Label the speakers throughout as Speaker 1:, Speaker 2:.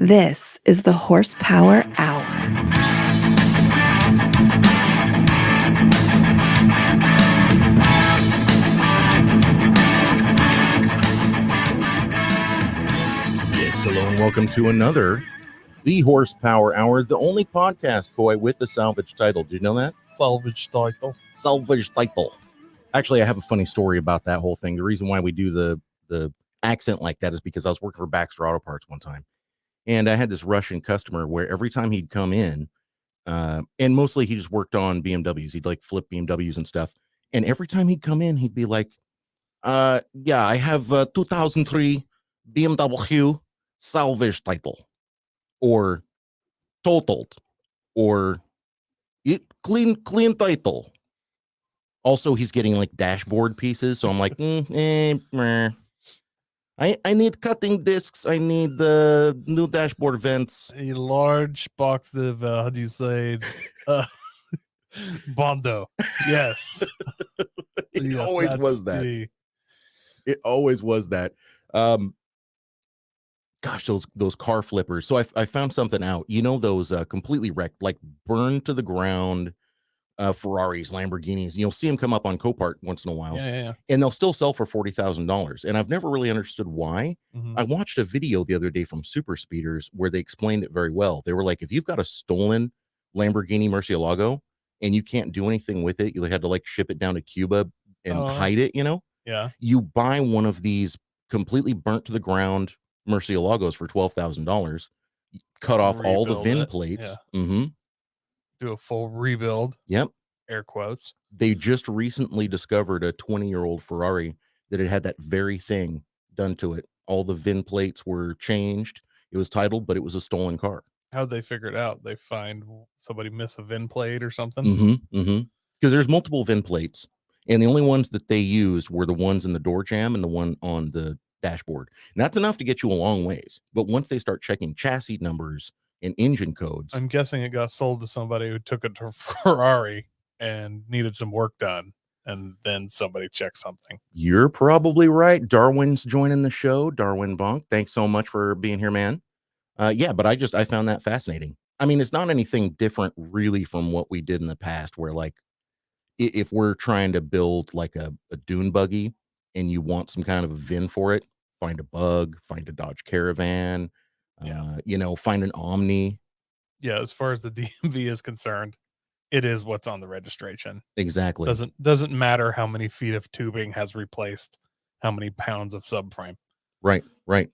Speaker 1: This is the Horsepower Hour.
Speaker 2: Yes, hello and welcome to another The Horsepower Hour, the only podcast, boy, with the salvage title. Did you know that?
Speaker 3: Salvage title.
Speaker 2: Salvage title. Actually, I have a funny story about that whole thing. The reason why we do the accent like that is because I was working for Baxter Auto Parts one time, and I had this Russian customer where every time he'd come in, and mostly he just worked on BMWs. He'd like flip BMWs and stuff. And every time he'd come in, he'd be like, yeah, I have a 2003 BMW salvage title, or totaled, or clean title. Also, he's getting like dashboard pieces, so I'm like, meh. I need cutting discs. I need the new dashboard vents.
Speaker 3: A large box of how do you say Bondo. Yes.
Speaker 2: It always was that. It always was that. Gosh, those car flippers. So I found something out. You know those completely wrecked, like burned to the ground Ferraris, Lamborghinis. You'll see them come up on Copart once in a while.
Speaker 3: Yeah.
Speaker 2: And they'll still sell for $40,000. And I've never really understood why.
Speaker 3: Mm-hmm.
Speaker 2: I watched a video the other day from Super Speeders where they explained it very well. They were like, if you've got a stolen Lamborghini Murcielago and you can't do anything with it, you had to like ship it down to Cuba and hide it, you know?
Speaker 3: Yeah.
Speaker 2: You buy one of these completely burnt to the ground Murcielagos for $12,000, cut off all the VIN plates.
Speaker 3: Yeah.
Speaker 2: Mm-hmm.
Speaker 3: Do a full rebuild.
Speaker 2: Yep.
Speaker 3: Air quotes.
Speaker 2: They just recently discovered a 20-year-old Ferrari that had that very thing done to it. All the VIN plates were changed. It was titled, but it was a stolen car.
Speaker 3: How'd they figure it out? They find somebody miss a VIN plate or something?
Speaker 2: Because there's multiple VIN plates, and the only ones that they used were the ones in the door jamb and the one on the dashboard. And that's enough to get you a long ways. But once they start checking chassis numbers and engine codes,
Speaker 3: I'm guessing it got sold to somebody who took it to Ferrari and needed some work done, and then somebody checked something.
Speaker 2: You're probably right. Darwin's joining the show. Darwin Bonk, thanks so much for being here, man. Yeah, but I found that fascinating. I mean, it's not anything different really from what we did in the past, where like if we're trying to build like a dune buggy and you want some kind of a VIN for it, find a Bug, find a Dodge Caravan, find an Omni.
Speaker 3: Yeah, as far as the DMV is concerned, it is what's on the registration.
Speaker 2: Exactly.
Speaker 3: Doesn't matter how many feet of tubing has replaced how many pounds of subframe.
Speaker 2: Right.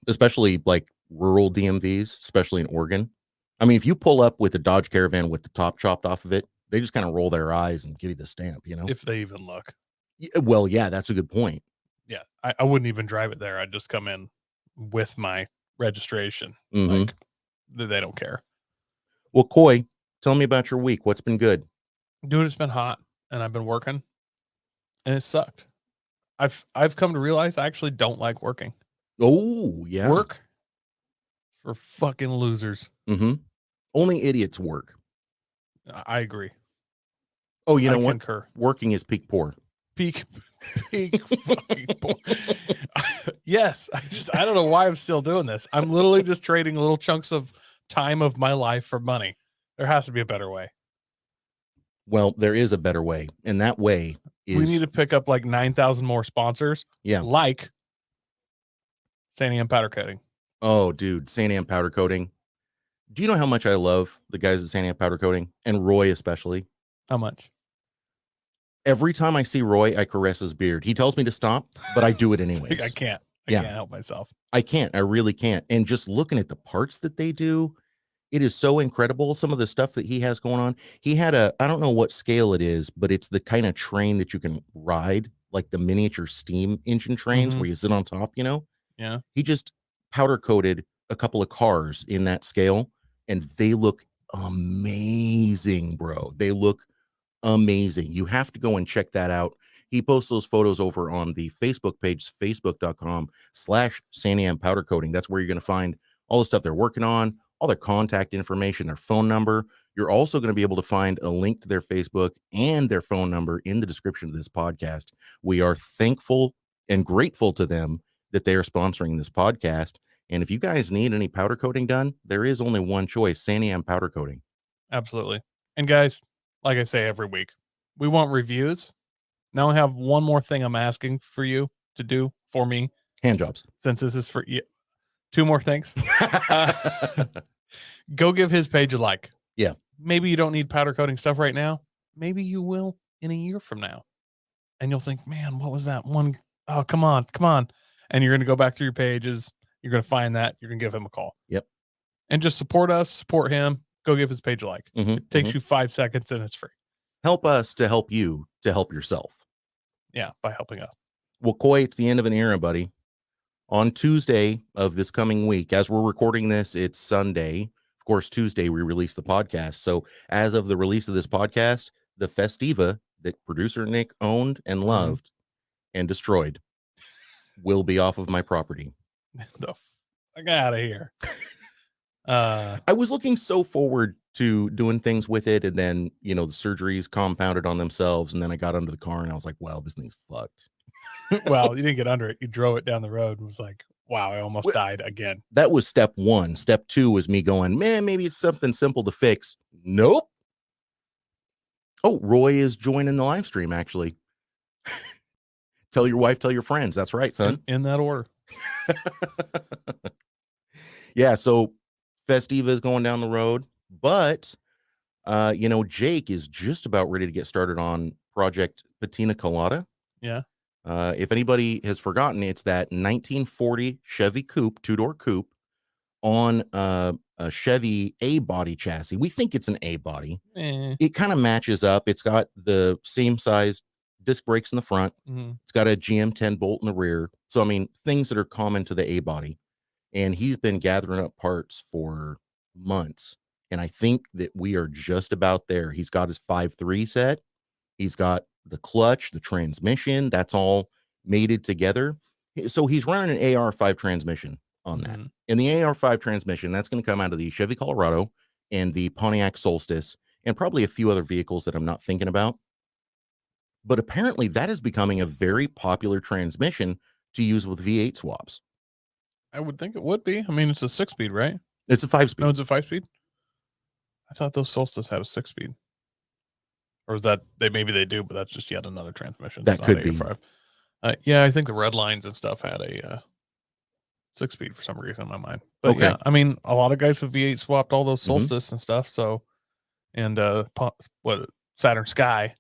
Speaker 2: Especially like rural DMVs, especially in Oregon. I mean, if you pull up with a Dodge Caravan with the top chopped off of it, they just kind of roll their eyes and give you the stamp, you know?
Speaker 3: If they even look.
Speaker 2: Well, yeah, that's a good point.
Speaker 3: Yeah, I wouldn't even drive it there. I'd just come in with my registration.
Speaker 2: Mm-hmm.
Speaker 3: Like, they don't care.
Speaker 2: Well, Coy, tell me about your week. What's been good?
Speaker 3: Dude, it's been hot, and I've been working, and it sucked. I've come to realize I actually don't like working.
Speaker 2: Oh, yeah.
Speaker 3: Work for fucking losers.
Speaker 2: Mm-hmm. Only idiots work.
Speaker 3: I agree.
Speaker 2: Oh, you know what?
Speaker 3: Concur.
Speaker 2: Working is peak poor.
Speaker 3: Peak fucking poor. Yes. I don't know why I'm still doing this. I'm literally just trading little chunks of time of my life for money. There has to be a better way.
Speaker 2: Well, there is a better way. And that way is...
Speaker 3: We need to pick up like 9,000 more sponsors.
Speaker 2: Yeah.
Speaker 3: Like Sanium Powder Coating.
Speaker 2: Oh, dude. Sanium Powder Coating. Do you know how much I love the guys at Sanium Powder Coating? And Roy especially.
Speaker 3: How much?
Speaker 2: Every time I see Roy, I caress his beard. He tells me to stop, but I do it anyways.
Speaker 3: I can't. I can't help myself.
Speaker 2: I can't. I really can't. And just looking at the parts that they do, it is so incredible. Some of the stuff that he has going on. He had I don't know what scale it is, but it's the kind of train that you can ride, like the miniature steam engine trains where you sit on top, you know?
Speaker 3: Yeah.
Speaker 2: He just powder coated a couple of cars in that scale, and they look amazing, bro. They look amazing. You have to go and check that out. He posts those photos over on the Facebook page, facebook.com/Saniam Powder Coating. That's where you're going to find all the stuff they're working on, all their contact information, their phone number. You're also going to be able to find a link to their Facebook and their phone number in the description of this podcast. We are thankful and grateful to them that they are sponsoring this podcast. And if you guys need any powder coating done, there is only one choice, Santiam powder coating.
Speaker 3: Absolutely. And guys, like I say every week, we want reviews. Now I have one more thing I'm asking for you to do for me.
Speaker 2: Hand jobs.
Speaker 3: Since this is for you. 2 more things. Go give his page a like.
Speaker 2: Yeah.
Speaker 3: Maybe you don't need powder coating stuff right now. Maybe you will in a year from now. And you'll think, man, what was that one? Oh, come on. And you're going to go back through your pages. You're going to find that. You're going to give him a call.
Speaker 2: Yep.
Speaker 3: And just support us, support him. Go give his page a like. It takes you 5 seconds and it's free.
Speaker 2: Help us to help you to help yourself.
Speaker 3: Yeah, by helping us.
Speaker 2: Well, Coy, it's the end of an era, buddy. On Tuesday of this coming week, as we're recording this, it's Sunday. Of course, Tuesday we release the podcast. So as of the release of this podcast, the Festiva that producer Nick owned and loved and destroyed will be off of my property.
Speaker 3: The fuck out of here.
Speaker 2: I was looking so forward to doing things with it, and then the surgeries compounded on themselves, and then I got under the car and I was like, well, this thing's fucked.
Speaker 3: Well, you didn't get under it. You drove it down the road and was like, wow, I almost died again.
Speaker 2: That was step 1. Step 2 was me going, man, maybe it's something simple to fix. Nope. Oh, Roy is joining the live stream, actually. Tell your wife, tell your friends. That's right, son.
Speaker 3: In that order.
Speaker 2: Yeah, so Festiva is going down the road, but Jake is just about ready to get started on Project Patina Colada.
Speaker 3: Yeah.
Speaker 2: If anybody has forgotten, it's that 1940 Chevy coupe, 2-door coupe on a Chevy A body chassis. We think it's an A body. It kind of matches up. It's got the same size disc brakes in the front. It's got a GM10 bolt in the rear. So, I mean, things that are common to the A body. And he's been gathering up parts for months. And I think that we are just about there. He's got his 5.3 set. He's got the clutch, the transmission, that's all mated together. So he's running an AR5 transmission on that. And the AR5 transmission, that's going to come out of the Chevy Colorado and the Pontiac Solstice and probably a few other vehicles that I'm not thinking about. But apparently that is becoming a very popular transmission to use with V8 swaps.
Speaker 3: I would think it would be. I mean, it's a 6-speed, right?
Speaker 2: It's a 5-speed.
Speaker 3: No, it's a 5-speed. I thought those Solstice had a 6-speed. Or is that maybe they do, but that's just yet another transmission.
Speaker 2: That could be.
Speaker 3: Yeah, I think the red lines and stuff had a 6-speed for some reason in my mind. But
Speaker 2: okay.
Speaker 3: Yeah, I mean, a lot of guys have V8 swapped all those Solstice and stuff. So, and Saturn Sky.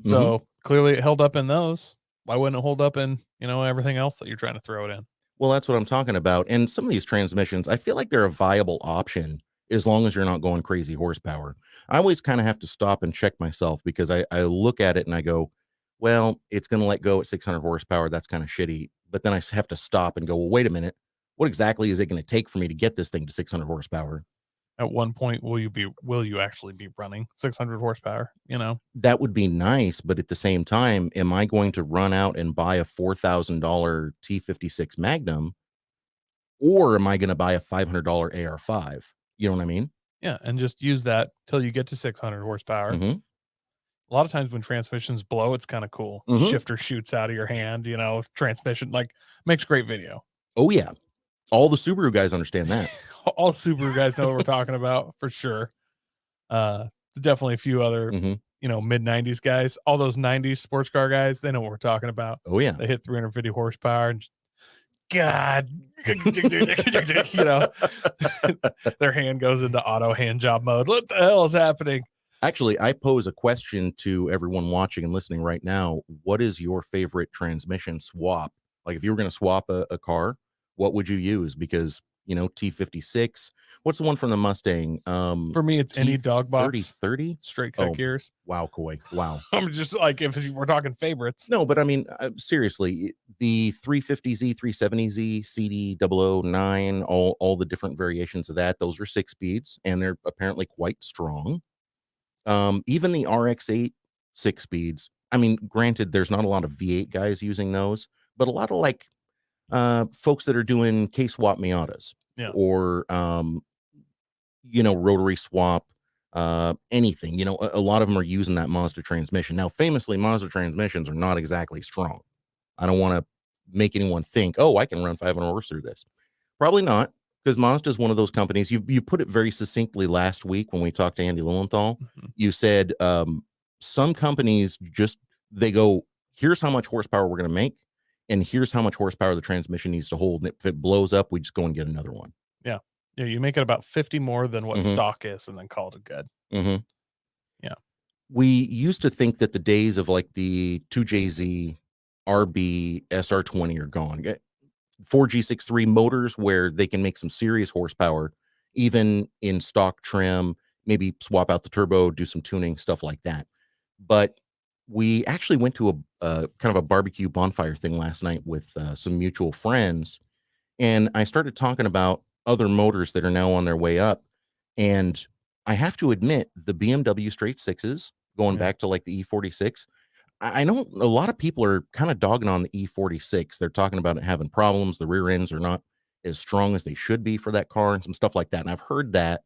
Speaker 3: So clearly it held up in those. Why wouldn't it hold up in everything else that you're trying to throw it in?
Speaker 2: Well, that's what I'm talking about. And some of these transmissions, I feel like they're a viable option as long as you're not going crazy horsepower. I always kind of have to stop and check myself because I look at it and I go, well, it's going to let go at 600 horsepower. That's kind of shitty. But then I have to stop and go, well, wait a minute. What exactly is it going to take for me to get this thing to 600 horsepower?
Speaker 3: At one point, will you actually be running 600 horsepower?
Speaker 2: That would be nice. But at the same time, am I going to run out and buy a $4,000 T56 Magnum? Or am I going to buy a $500 AR5? You know what I mean?
Speaker 3: Yeah, and just use that till you get to 600 horsepower. A lot of times when transmissions blow, it's kind of cool. Shifter shoots out of your hand, transmission, makes great video.
Speaker 2: Oh, yeah. All the Subaru guys understand that.
Speaker 3: All the Subaru guys know what we're talking about, for sure. Definitely a few other, mid-90s guys. All those 90s sports car guys, they know what we're talking about.
Speaker 2: Oh, yeah.
Speaker 3: They hit 350 horsepower and God, their hand goes into auto hand job mode. What the hell is happening?
Speaker 2: Actually, I pose a question to everyone watching and listening right now. What is your favorite transmission swap? Like if you were going to swap a car, what would you use? Because, T56, what's the one from the Mustang?
Speaker 3: For me, it's any dog box
Speaker 2: 30
Speaker 3: straight cut gears.
Speaker 2: Wow, Coy. Wow.
Speaker 3: I'm just like, if we're talking favorites.
Speaker 2: No, but I mean, seriously, the 350Z, 370Z, CD009, all the different variations of that, those are 6 speeds and they're apparently quite strong. Even the RX-8 6 speeds. I mean, granted, there's not a lot of V8 guys using those, but a lot of folks that are doing K-swap Miatas or, rotary swap, anything, a lot of them are using that Mazda transmission. Now, famously, Mazda transmissions are not exactly strong. I don't want to make anyone think, oh, I can run 500 horse through this. Probably not, because Mazda is one of those companies. You put it very succinctly last week when we talked to Andy Lowenthal.
Speaker 3: Mhm.
Speaker 2: You said some companies they go, here's how much horsepower we're going to make, and here's how much horsepower the transmission needs to hold. And if it blows up, we just go and get another one.
Speaker 3: Yeah, you make it about 50 more than what
Speaker 2: Mhm.
Speaker 3: stock is, and then call it good.
Speaker 2: Mm-hmm.
Speaker 3: Yeah.
Speaker 2: We used to think that the days of like the 2JZ RB SR20 are gone. 4G63 motors where they can make some serious horsepower, even in stock trim, maybe swap out the turbo, do some tuning, stuff like that. But we actually went to a kind of a barbecue bonfire thing last night with some mutual friends. And I started talking about other motors that are now on their way up. And I have to admit, the BMW straight sixes, going
Speaker 3: Yeah.
Speaker 2: back to like the E46, I know a lot of people are kind of dogging on the E46. They're talking about it having problems. The rear ends are not as strong as they should be for that car and some stuff like that. And I've heard that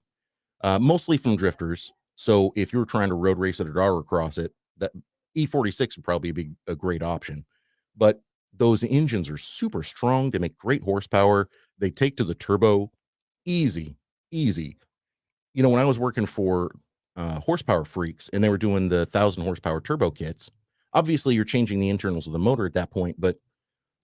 Speaker 2: mostly from drifters. So if you're trying to road race it or auto cross it, that E46 would probably be a great option. But those engines are super strong. They make great horsepower. They take to the turbo easy. You know, when I was working for Horsepower Freaks and they were doing the 1,000 horsepower turbo kits, obviously you're changing the internals of the motor at that point, but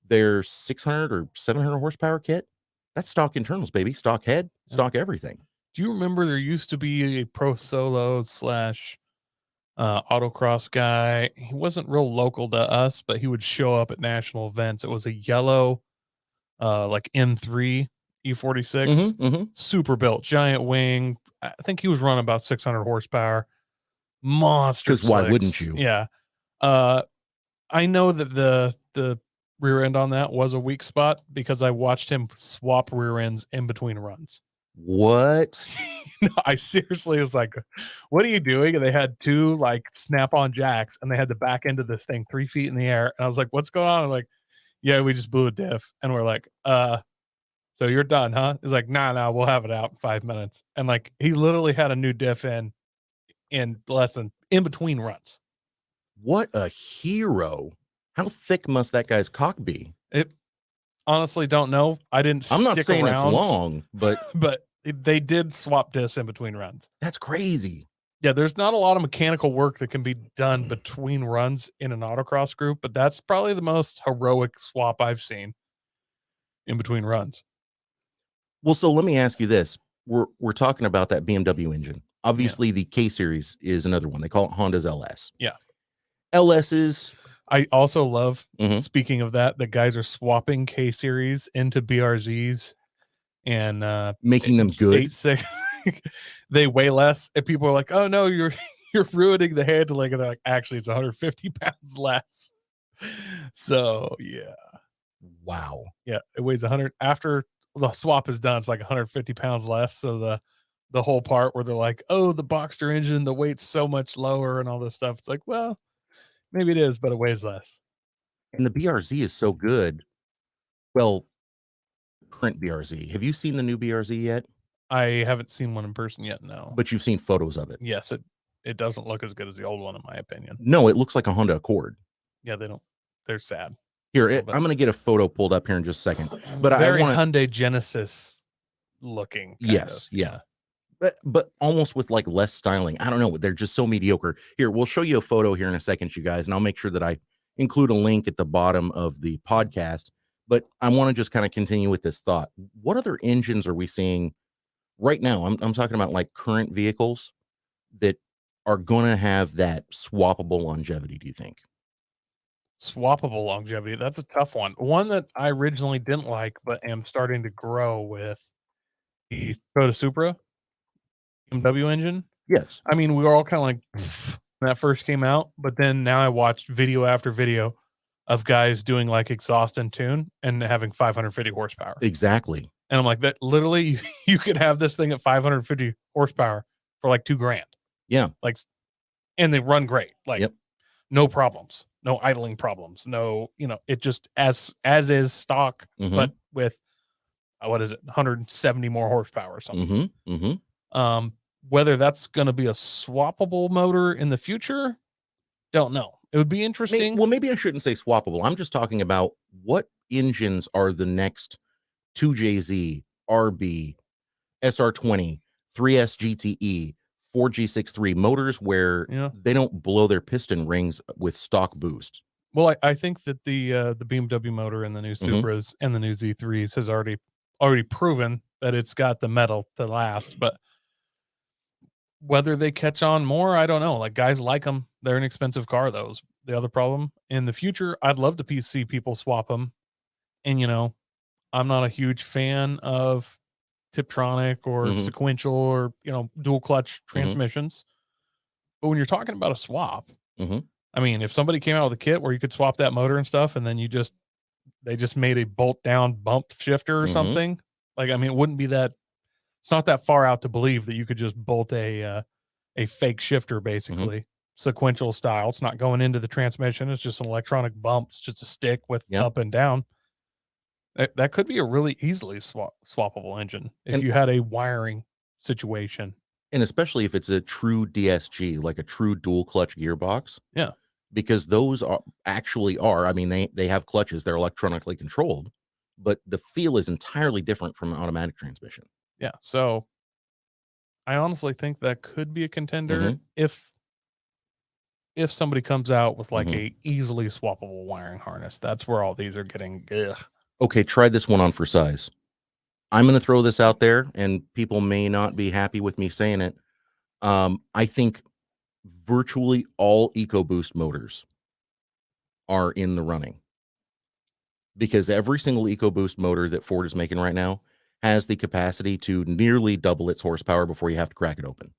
Speaker 2: their 600 or 700 horsepower kit, that's stock internals, baby. Stock head, stock everything.
Speaker 3: Do you remember there used to be a pro solo slash autocross guy? He wasn't real local to us, but he would show up at national events. It was a yellow, like M3 E46, super built, giant wing. I think he was running about 600 horsepower. Monster.
Speaker 2: Because why
Speaker 3: slicks.
Speaker 2: wouldn't you?
Speaker 3: Yeah. I know that the rear end on that was a weak spot because I watched him swap rear ends in between runs.
Speaker 2: What?
Speaker 3: No, I seriously was like, what are you doing? And they had two like snap-on jacks and they had the back end of this thing 3 feet in the air. And I was like, what's going on? I'm like, yeah, we just blew a diff. And we're like, so you're done, huh? He's like, nah, we'll have it out in 5 minutes. And like he literally had a new diff in less than in between runs.
Speaker 2: What a hero. How thick must that guy's cock be?
Speaker 3: It honestly don't know. I'm
Speaker 2: not saying it's long, but
Speaker 3: they did swap discs in between runs.
Speaker 2: That's crazy.
Speaker 3: Yeah, there's not a lot of mechanical work that can be done between runs in an autocross group, but that's probably the most heroic swap I've seen in between runs.
Speaker 2: Well, so let me ask you this. We're talking about that BMW engine. Obviously, the K series is another one. They call it Honda's LS.
Speaker 3: Yeah.
Speaker 2: LS's.
Speaker 3: I also love, speaking of that, the guys are swapping K series into BRZs and
Speaker 2: making them good.
Speaker 3: 8.6. They weigh less, and people are like, "Oh no, you're ruining the handling." And they're like, "Actually, it's 150 pounds less." So yeah,
Speaker 2: wow,
Speaker 3: yeah, it weighs 100 after the swap is done. It's like 150 pounds less. So the whole part where they're like, "Oh, the Boxster engine, the weight's so much lower," and all this stuff. It's like, well, maybe it is, but it weighs less.
Speaker 2: And the BRZ is so good. Well, current BRZ. Have you seen the new BRZ yet?
Speaker 3: I haven't seen one in person yet, no.
Speaker 2: But you've seen photos of it.
Speaker 3: Yes, it doesn't look as good as the old one, in my opinion.
Speaker 2: No, it looks like a Honda Accord.
Speaker 3: Yeah, they're sad.
Speaker 2: Here, I'm going to get a photo pulled up here in just a second. But
Speaker 3: Very
Speaker 2: I want
Speaker 3: Hyundai Genesis looking.
Speaker 2: Yes, yeah. But almost with like less styling. I don't know. They're just so mediocre. Here, we'll show you a photo here in a second, you guys, and I'll make sure that I include a link at the bottom of the podcast. But I want to just kind of continue with this thought. What other engines are we seeing right now? I'm talking about like current vehicles that are going to have that swappable longevity, do you think?
Speaker 3: Swappable longevity. That's a tough one. One that I originally didn't like, but am starting to grow with the Toyota Supra BMW engine.
Speaker 2: Yes.
Speaker 3: I mean, we were all kind of like when that first came out, but then now I watched video after video of guys doing like exhaust and tune and having 550 horsepower.
Speaker 2: Exactly.
Speaker 3: And I'm like, that literally you could have this thing at 550 horsepower for like $2,000.
Speaker 2: Yeah.
Speaker 3: Like, and they run great. Like no problems, no idling problems. No, it just as is stock, but with what is it? 170 more horsepower or something. Whether that's going to be a swappable motor in the future, don't know. It would be interesting.
Speaker 2: Maybe I shouldn't say swappable. I'm just talking about what engines are the next 2JZ, RB, SR20, 3S GTE, 4G63 motors where
Speaker 3: Yeah.
Speaker 2: they don't blow their piston rings with stock boost.
Speaker 3: Well, I think that the BMW motor in the new
Speaker 2: Mhm.
Speaker 3: Supras and the new Z3s has already proven that it's got the metal to last, but whether they catch on more, I don't know. Like, guys like them. They're an expensive car, though, is the other problem. In the future, I'd love to see people swap them. And, you know, I'm not a huge fan of Tiptronic or
Speaker 2: Mhm.
Speaker 3: sequential or, you know, dual clutch
Speaker 2: Mhm.
Speaker 3: transmissions. But when you're talking about a swap,
Speaker 2: Mhm.
Speaker 3: I mean, if somebody came out with a kit where you could swap that motor and stuff, and then they just made a bolt down bump shifter or
Speaker 2: Mhm.
Speaker 3: something, like, I mean, it wouldn't be that, it's not that far out to believe that you could just bolt a fake shifter, basically sequential style. It's not going into the transmission. It's just an electronic bump. It's just a stick with
Speaker 2: Yep.
Speaker 3: up and down. That could be a really easily swappable engine if
Speaker 2: And-
Speaker 3: you had a wiring situation.
Speaker 2: And especially if it's a true DSG, like a true dual clutch gearbox.
Speaker 3: Yeah.
Speaker 2: Because those are, I mean, they have clutches, they're electronically controlled, but the feel is entirely different from an automatic transmission.
Speaker 3: Yeah. So I honestly think that could be a contender
Speaker 2: Mhm.
Speaker 3: if somebody comes out with like
Speaker 2: Mhm.
Speaker 3: a easily swappable wiring harness. That's where all these are getting ugh.
Speaker 2: Okay, try this one on for size. I'm going to throw this out there, and people may not be happy with me saying it. I think virtually all EcoBoost motors are in the running because every single EcoBoost motor that Ford is making right now has the capacity to nearly double its horsepower before you have to crack it open.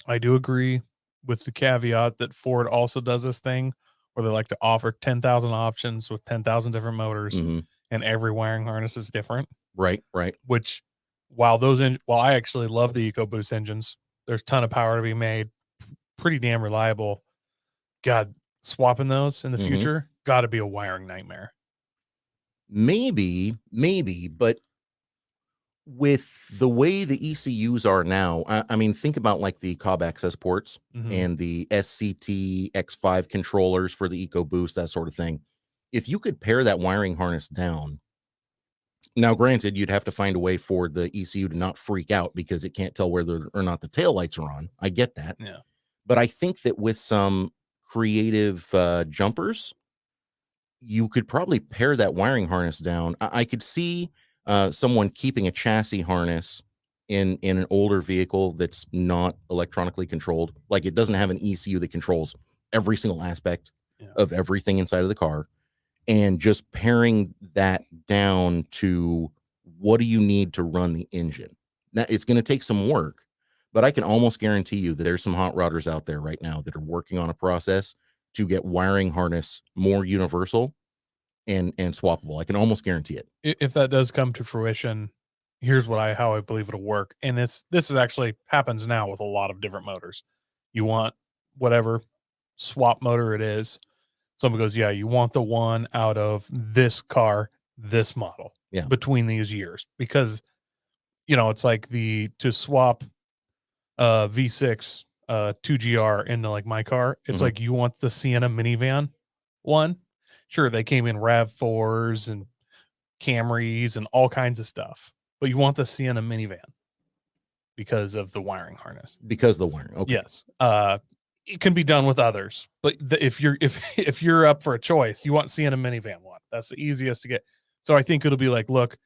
Speaker 3: I do agree with the caveat that Ford also does this thing where they like to offer 10,000 options with 10,000 different motors,
Speaker 2: Mhm.
Speaker 3: and every wiring harness is different.
Speaker 2: Right.
Speaker 3: Which, while I actually love the EcoBoost engines, there's a ton of power to be made, pretty damn reliable. God, swapping those in the
Speaker 2: Mhm.
Speaker 3: future got to be a wiring nightmare.
Speaker 2: Maybe, but with the way the ECUs are now, I mean, think about like the Cobb access ports and the SCT X5 controllers for the EcoBoost, that sort of thing. If you could pare that wiring harness down, now granted, you'd have to find a way for the ECU to not freak out because it can't tell whether or not the taillights are on. I get that.
Speaker 3: Yeah.
Speaker 2: But I think that with some creative jumpers, you could probably pare that wiring harness down. I could see someone keeping a chassis harness in an older vehicle that's not electronically controlled, like it doesn't have an ECU that controls every single aspect of everything inside of the car, and just paring that down to what do you need to run the engine. Now it's going to take some work, but I can almost guarantee you that there's some hot rodders out there right now that are working on a process to get wiring harness more universal and swappable. I can almost guarantee it.
Speaker 3: If that does come to fruition, here's how I believe it'll work. And this is actually happens now with a lot of different motors. You want whatever swap motor it is. Someone goes, yeah, you want the one out of this car, this model,
Speaker 2: Yeah.
Speaker 3: between these years, because you know it's like to swap V6 2GR into like my car. It's like you want the Sienna minivan one. Sure, they came in RAV4s and Camrys and all kinds of stuff, but you want the Sienna minivan because of the wiring harness.
Speaker 2: Because the wiring. Okay.
Speaker 3: Yes. It can be done with others, but if you're up for a choice, you want Sienna minivan one. That's the easiest to get. So I think it'll be like, look,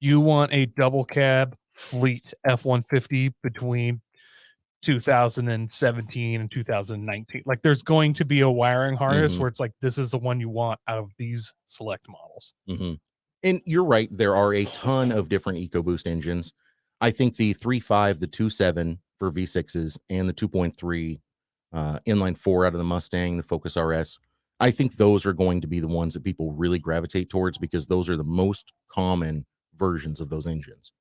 Speaker 3: you want a double cab fleet F-150 between 2017 and 2019. Like there's going to be a wiring harness where it's like, this is the one you want out of these select models.
Speaker 2: And you're right. There are a ton of different EcoBoost engines. I think the 3.5, the 2.7 for V6s, and the 2.3 inline 4 out of the Mustang, the Focus RS, I think those are going to be the ones that people really gravitate towards because those are the most common versions of those engines.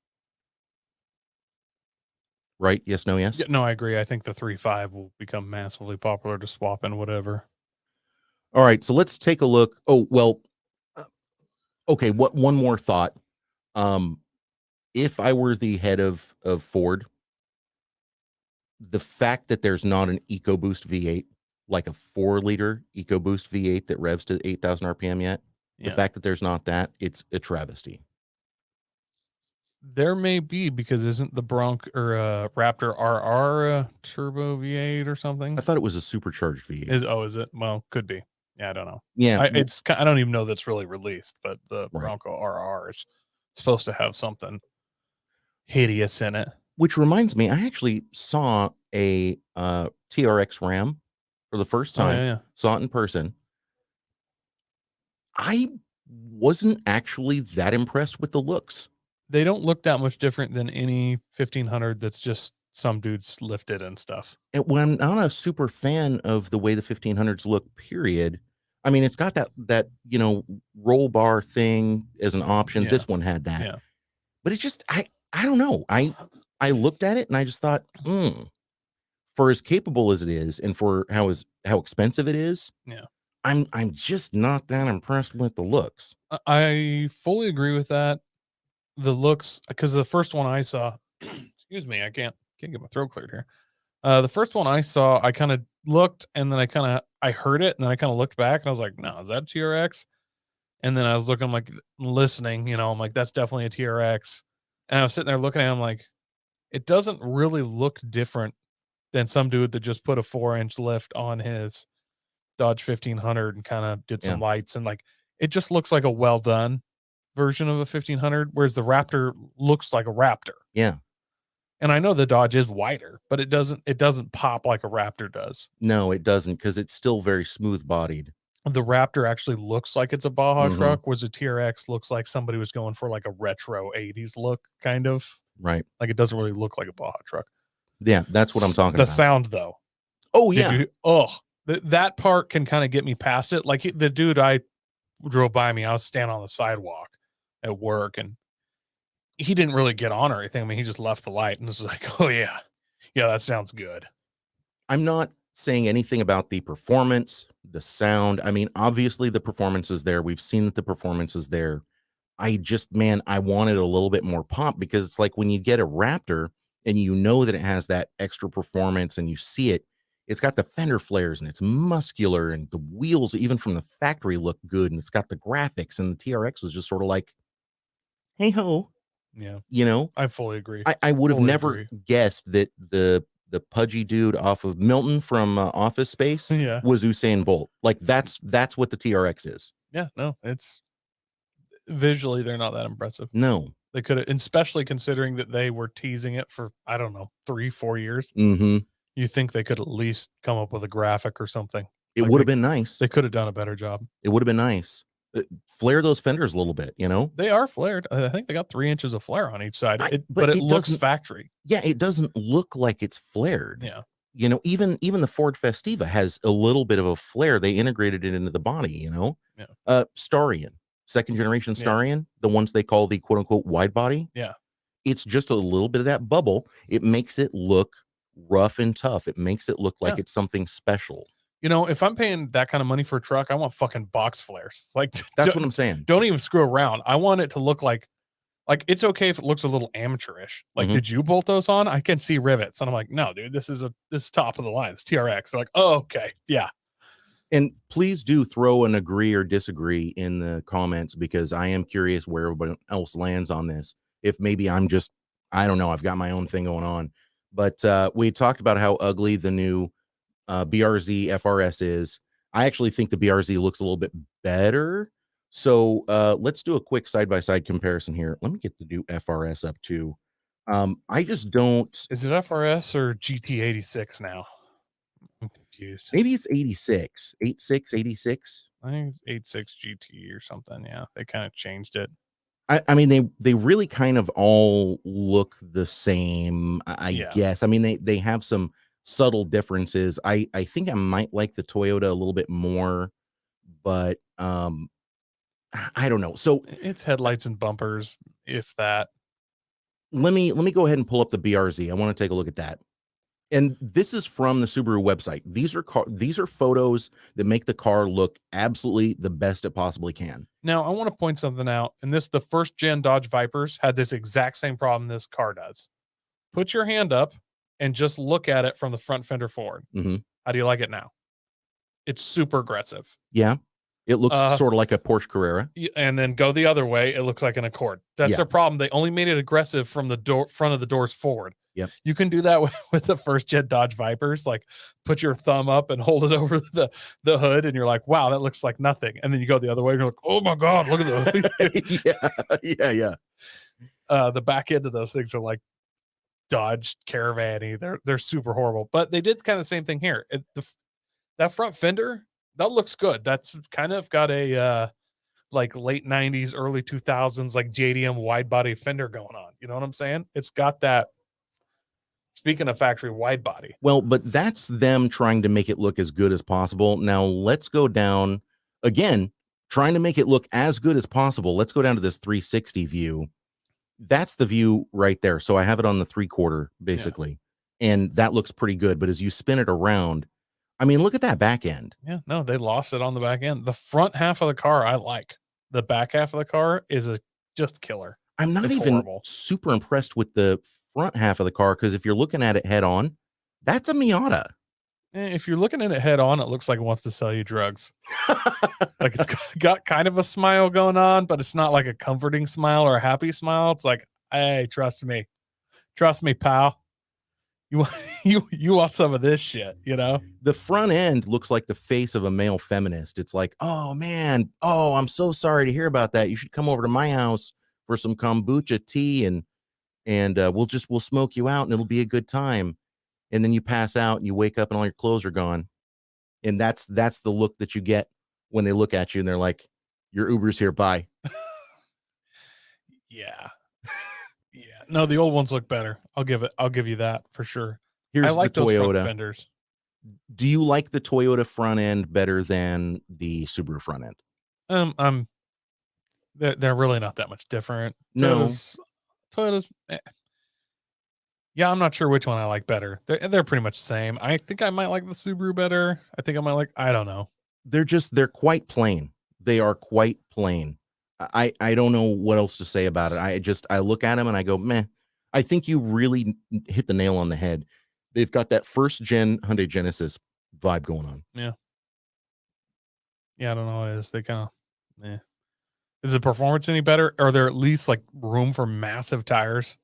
Speaker 2: Right? Yes, no, yes?
Speaker 3: Yeah, no, I agree. I think the 3.5 will become massively popular to swap in whatever.
Speaker 2: All right. So let's take a look. Oh, well, okay. One more thought. If I were the head of Ford, the fact that there's not an EcoBoost V8, like a 4-liter EcoBoost V8 that revs to 8,000 RPM yet, the fact that there's not that, it's a travesty.
Speaker 3: There may be, because isn't the Raptor RR turbo V8 or something?
Speaker 2: I thought it was a supercharged V8.
Speaker 3: Is it? Well, could be. Yeah, I don't know.
Speaker 2: Yeah,
Speaker 3: I don't even know that's really released, but the
Speaker 2: Right.
Speaker 3: Bronco RR is supposed to have something hideous in it.
Speaker 2: which reminds me, I actually saw a TRX Ram for the first
Speaker 3: Oh,
Speaker 2: time.
Speaker 3: yeah.
Speaker 2: Saw it in person. I wasn't actually that impressed with the looks.
Speaker 3: They don't look that much different than any 1500 that's just some dudes lifted and stuff.
Speaker 2: And when I'm not a super fan of the way the 1500s look, period. I mean, it's got that roll bar thing as an option.
Speaker 3: Yeah.
Speaker 2: This one had that,
Speaker 3: Yeah.
Speaker 2: but it's just I don't know. I looked at it and I just thought, for as capable as it is, and for how expensive it is,
Speaker 3: Yeah.
Speaker 2: I'm just not that impressed with the looks.
Speaker 3: I fully agree with that. The looks, because the first one I saw, excuse me, I can't get my throat cleared here. The first one I saw, I kind of looked, and then I heard it, and then I kind of looked back, and I was like, no, is that TRX? And then I was looking, like, listening, I'm like, that's definitely a TRX. And I was sitting there looking at it, I'm like, it doesn't really look different than some dude that just put a 4-inch lift on his Dodge 1500 and kind of did some lights, and like, it just looks like a well done version of a 1500, whereas the Raptor looks like a Raptor.
Speaker 2: Yeah.
Speaker 3: And I know the Dodge is wider, but it doesn't pop like a Raptor does.
Speaker 2: No, it doesn't, because it's still very smooth bodied.
Speaker 3: The Raptor actually looks like it's a Baja truck, whereas a TRX looks like somebody was going for like a retro 80s look, kind of.
Speaker 2: Right.
Speaker 3: Like, it doesn't really look like a Baja truck.
Speaker 2: Yeah, that's what I'm talking
Speaker 3: the
Speaker 2: about.
Speaker 3: Sound, though.
Speaker 2: Oh, yeah.
Speaker 3: That part can kind of get me past it. Like, the dude I drove by me, I was standing on the sidewalk at work, and he didn't really get on or anything. I mean, he just left the light and was like, oh, yeah, that sounds good.
Speaker 2: I'm not saying anything about the performance, the sound. I mean, obviously the performance is there. We've seen that the performance is there. I wanted a little bit more pop, because it's like when you get a Raptor and you know that it has that extra performance and you see it, it's got the fender flares and it's muscular, and the wheels, even from the factory, look good, and it's got the graphics, and the TRX was just sort of like, hey ho.
Speaker 3: Yeah.
Speaker 2: I
Speaker 3: fully agree.
Speaker 2: I would have never guessed that the pudgy dude off of Milton from Office Space was Usain Bolt. Like, that's what the TRX is.
Speaker 3: Yeah, no, it's visually, they're not that impressive.
Speaker 2: No.
Speaker 3: They could have, especially considering that they were teasing it for, I don't know, 3-4 years.
Speaker 2: Mm-hmm.
Speaker 3: You think they could at least come up with a graphic or something.
Speaker 2: It would have been nice.
Speaker 3: They could have done a better job.
Speaker 2: It would have been nice. Flare those fenders a little bit,
Speaker 3: They are flared. I think they got 3 inches of flare on each side, but it looks factory.
Speaker 2: Yeah, it doesn't look like it's flared.
Speaker 3: Yeah.
Speaker 2: Even the Ford Festiva has a little bit of a flare. They integrated it into the body,
Speaker 3: Yeah.
Speaker 2: Starion, second generation Starion, the ones they call the quote unquote wide body.
Speaker 3: Yeah.
Speaker 2: It's just a little bit of that bubble. It makes it look rough and tough. It makes it look like it's something special.
Speaker 3: If I'm paying that kind of money for a truck, I want fucking box flares. Like,
Speaker 2: that's what I'm saying.
Speaker 3: Don't even screw around. I want it to look like it's okay if it looks a little amateurish. Like, did you bolt those on? I can see rivets. And I'm like, no, dude, this is top of the line. It's TRX. They're like, oh, okay. Yeah.
Speaker 2: And please do throw an agree or disagree in the comments, because I am curious where everybody else lands on this. If maybe I don't know, I've got my own thing going on. But we talked about how ugly the new BRZ FRS is. I actually think the BRZ looks a little bit better. So let's do a quick side-by-side comparison here. Let me get the new FRS up too. I just don't.
Speaker 3: Is it FRS or GT86 now? I'm confused.
Speaker 2: Maybe it's 86, 86.
Speaker 3: I think it's 86 GT or something. Yeah, they kind of changed it.
Speaker 2: I mean, they really kind of all look the same, I guess. I mean, they have some subtle differences. I think I might like the Toyota a little bit more, but I don't know. So
Speaker 3: it's headlights and bumpers, if that.
Speaker 2: Let me go ahead and pull up the BRZ. I want to take a look at that. And this is from the Subaru website. These are photos that make the car look absolutely the best it possibly can.
Speaker 3: Now, I want to point something out. And the first gen Dodge Vipers had this exact same problem this car does. Put your hand up and just look at it from the front fender forward.
Speaker 2: Mm-hmm.
Speaker 3: How do you like it now? It's super aggressive.
Speaker 2: Yeah. It looks sort of like a Porsche Carrera.
Speaker 3: And then go the other way, it looks like an Accord. That's their problem. They only made it aggressive from the front of the doors forward.
Speaker 2: Yep.
Speaker 3: You can do that with the first gen Dodge Vipers. Like, put your thumb up and hold it over the hood, and you're like, wow, that looks like nothing. And then you go the other way, and you're like, oh my god, look at the
Speaker 2: yeah.
Speaker 3: The back end of those things are like Dodge Caravan-y. They're super horrible. But they did kind of the same thing here. That front fender, that looks good. That's kind of got a like late 90s, early 2000s, like JDM wide body fender going on. You know what I'm saying? It's got that. Speaking of factory wide body.
Speaker 2: Well, but that's them trying to make it look as good as possible. Now let's go down again, trying to make it look as good as possible. Let's go down to this 360 view. That's the view right there. So I have it on the 3/4 basically. Yeah. And that looks pretty good. But as you spin it around, I mean, look at that back end.
Speaker 3: Yeah, no, they lost it on the back end. The front half of the car, I like. The back half of the car is just killer.
Speaker 2: I'm not even super impressed with the front half of the car, because if you're looking at it head on, that's a Miata.
Speaker 3: If you're looking at it head on, it looks like it wants to sell you drugs. Like, it's got kind of a smile going on, but it's not like a comforting smile or a happy smile. It's like, hey, trust me, pal. You want some of this shit, you know?
Speaker 2: The front end looks like the face of a male feminist. It's like, oh man, oh, I'm so sorry to hear about that. You should come over to my house for some kombucha tea, and we'll smoke you out and it'll be a good time. And then you pass out and you wake up and all your clothes are gone. And that's the look that you get when they look at you and they're like, your Uber's here, bye.
Speaker 3: Yeah. Yeah. No, the old ones look better. I'll give you that for sure.
Speaker 2: Here's
Speaker 3: I like
Speaker 2: the Toyota.
Speaker 3: Those front fenders.
Speaker 2: Do you like the Toyota front end better than the Subaru front end?
Speaker 3: They're really not that much different.
Speaker 2: No.
Speaker 3: Toyota's yeah, I'm not sure which one I like better. They're pretty much the same. I think I might like the Subaru better. I think I might like, I don't know.
Speaker 2: They're quite plain. They are quite plain. I don't know what else to say about it. I look at them and I go, meh. I think you really hit the nail on the head. They've got that first gen Hyundai Genesis vibe going on.
Speaker 3: Yeah. Yeah, I don't know what it is. They kind of, Is the performance any better? Are there at least like room for massive tires?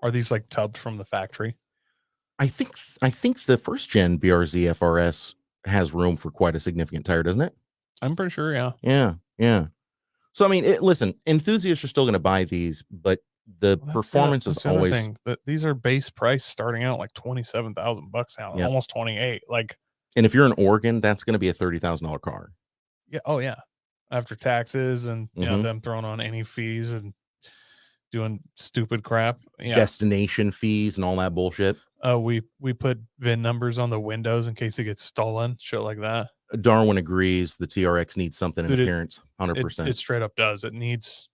Speaker 3: Are these like tubbed from the factory?
Speaker 2: I think the first gen BRZ FRS has room for quite a significant tire, doesn't it?
Speaker 3: I'm pretty sure, yeah.
Speaker 2: Yeah. So I mean, listen, enthusiasts are still going to buy these, but the performance is always
Speaker 3: that these are base price starting out like $27,000 now,
Speaker 2: yep.
Speaker 3: Almost 28. Like,
Speaker 2: and if you're in Oregon, that's going to be a $30,000 car.
Speaker 3: Yeah. Oh yeah. After taxes and you know them throwing on any fees and doing stupid crap. Yeah.
Speaker 2: Destination fees and all that bullshit.
Speaker 3: We put VIN numbers on the windows in case it gets stolen, shit like that.
Speaker 2: Darwin agrees the TRX needs something in appearance. 100%.
Speaker 3: It straight up does. It needs,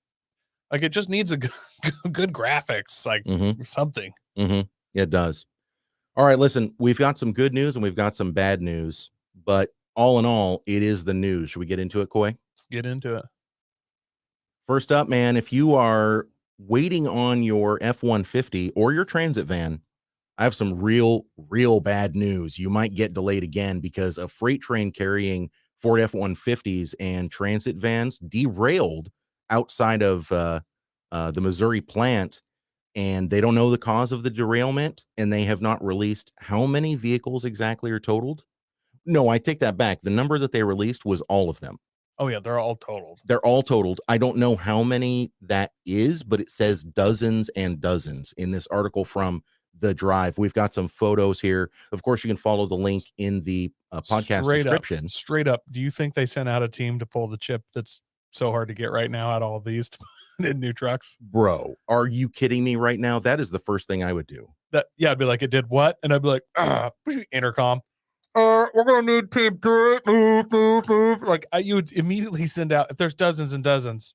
Speaker 3: like, it just needs a good graphics, like something.
Speaker 2: It does. All right, listen, we've got some good news and we've got some bad news, but all in all, it is the news. Should we get into it, Coy?
Speaker 3: Let's get into it.
Speaker 2: First up, man, if you are waiting on your F-150 or your transit van, I have some real bad news. You might get delayed again because a freight train carrying Ford F-150s and transit vans derailed outside of the Missouri plant, and they don't know the cause of the derailment, and they have not released how many vehicles exactly are totaled. No, I take that back. The number that they released was all of them.
Speaker 3: Oh, yeah, they're all totaled.
Speaker 2: They're all totaled. I don't know how many that is, but it says dozens and dozens in this article from The Drive. We've got some photos here. Of course, you can follow the link in the podcast description.
Speaker 3: Straight up, do you think they sent out a team to pull the chip that's so hard to get right now out of all these in new trucks?
Speaker 2: Bro, are you kidding me right now? That is the first thing I would do.
Speaker 3: Yeah, I'd be like, it did what? And I'd be like, intercom. We're gonna need team 3. Move. Like, you would immediately send out, if there's dozens and dozens,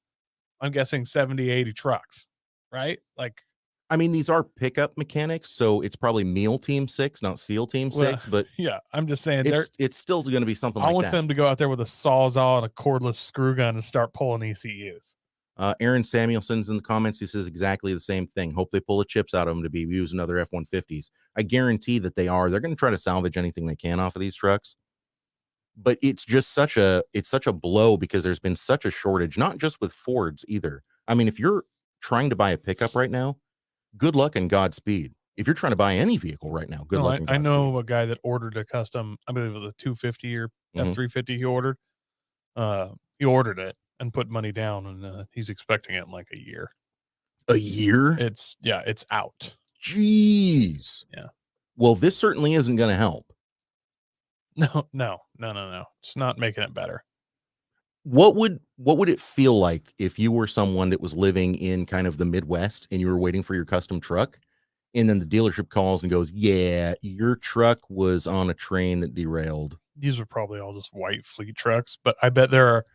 Speaker 3: I'm guessing 70, 80 trucks, right? Like,
Speaker 2: I mean, these are pickup mechanics, so it's probably MEAL Team 6, not SEAL Team 6. But
Speaker 3: yeah, I'm just saying
Speaker 2: it's still going to be something like that.
Speaker 3: I want them to go out there with a Sawzall and a cordless screw gun and start pulling ECUs.
Speaker 2: Aaron Samuelson's in the comments. He says exactly the same thing. Hope they pull the chips out of them to be using other F-150s. I guarantee that they are. They're going to try to salvage anything they can off of these trucks. but it's just such a blow because there's been such a shortage, not just with Fords either. I mean, if you're trying to buy a pickup right now, good luck and Godspeed. If you're trying to buy any vehicle right now, good luck and
Speaker 3: I
Speaker 2: Godspeed.
Speaker 3: know a guy that ordered a custom, I believe it was a 250 or F350 he ordered. He ordered it and put money down, and he's expecting it in like a year.
Speaker 2: A year?
Speaker 3: It's out.
Speaker 2: Jeez.
Speaker 3: Yeah.
Speaker 2: Well, this certainly isn't going to help.
Speaker 3: No. It's not making it better.
Speaker 2: What would it feel like if you were someone that was living in kind of the Midwest and you were waiting for your custom truck, and then the dealership calls and goes, "Yeah, your truck was on a train that derailed."
Speaker 3: These are probably all just white fleet trucks, but I bet there are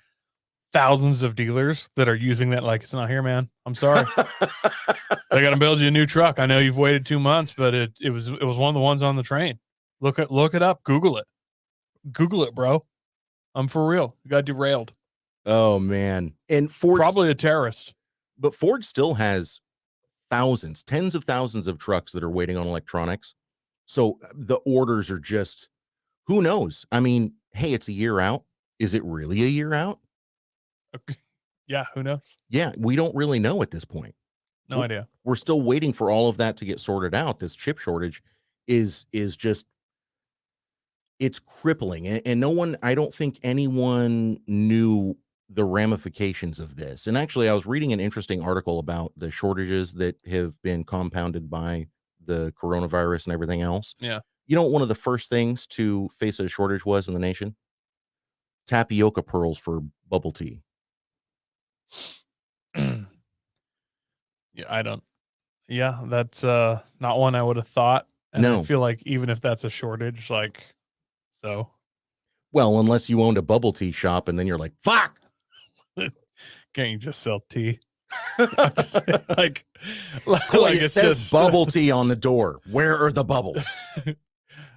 Speaker 3: thousands of dealers that are using that like, it's not here, man. I'm sorry. I got to build you a new truck. I know you've waited 2 months, but it was one of the ones on the train. Look it up. Google it, bro. I'm for real. You got derailed.
Speaker 2: Oh man. And Ford,
Speaker 3: probably a terrorist.
Speaker 2: But Ford still has thousands, tens of thousands of trucks that are waiting on electronics. So the orders are just, who knows? I mean, hey, it's a year out. Is it really a year out?
Speaker 3: Okay. Yeah, who knows?
Speaker 2: Yeah, we don't really know at this point.
Speaker 3: No idea.
Speaker 2: We're still waiting for all of that to get sorted out. This chip shortage is just, it's crippling. And no one, I don't think anyone knew the ramifications of this. And actually, I was reading an interesting article about the shortages that have been compounded by the coronavirus and everything else.
Speaker 3: Yeah.
Speaker 2: You know what one of the first things to face a shortage was in the nation? Tapioca pearls for bubble tea.
Speaker 3: Yeah, that's not one I would have thought. And
Speaker 2: No.
Speaker 3: I feel like even if that's a shortage, like, so.
Speaker 2: Well, unless you owned a bubble tea shop and then you're like, fuck.
Speaker 3: Can't you just sell tea? like
Speaker 2: it says just bubble tea on the door. Where are the bubbles?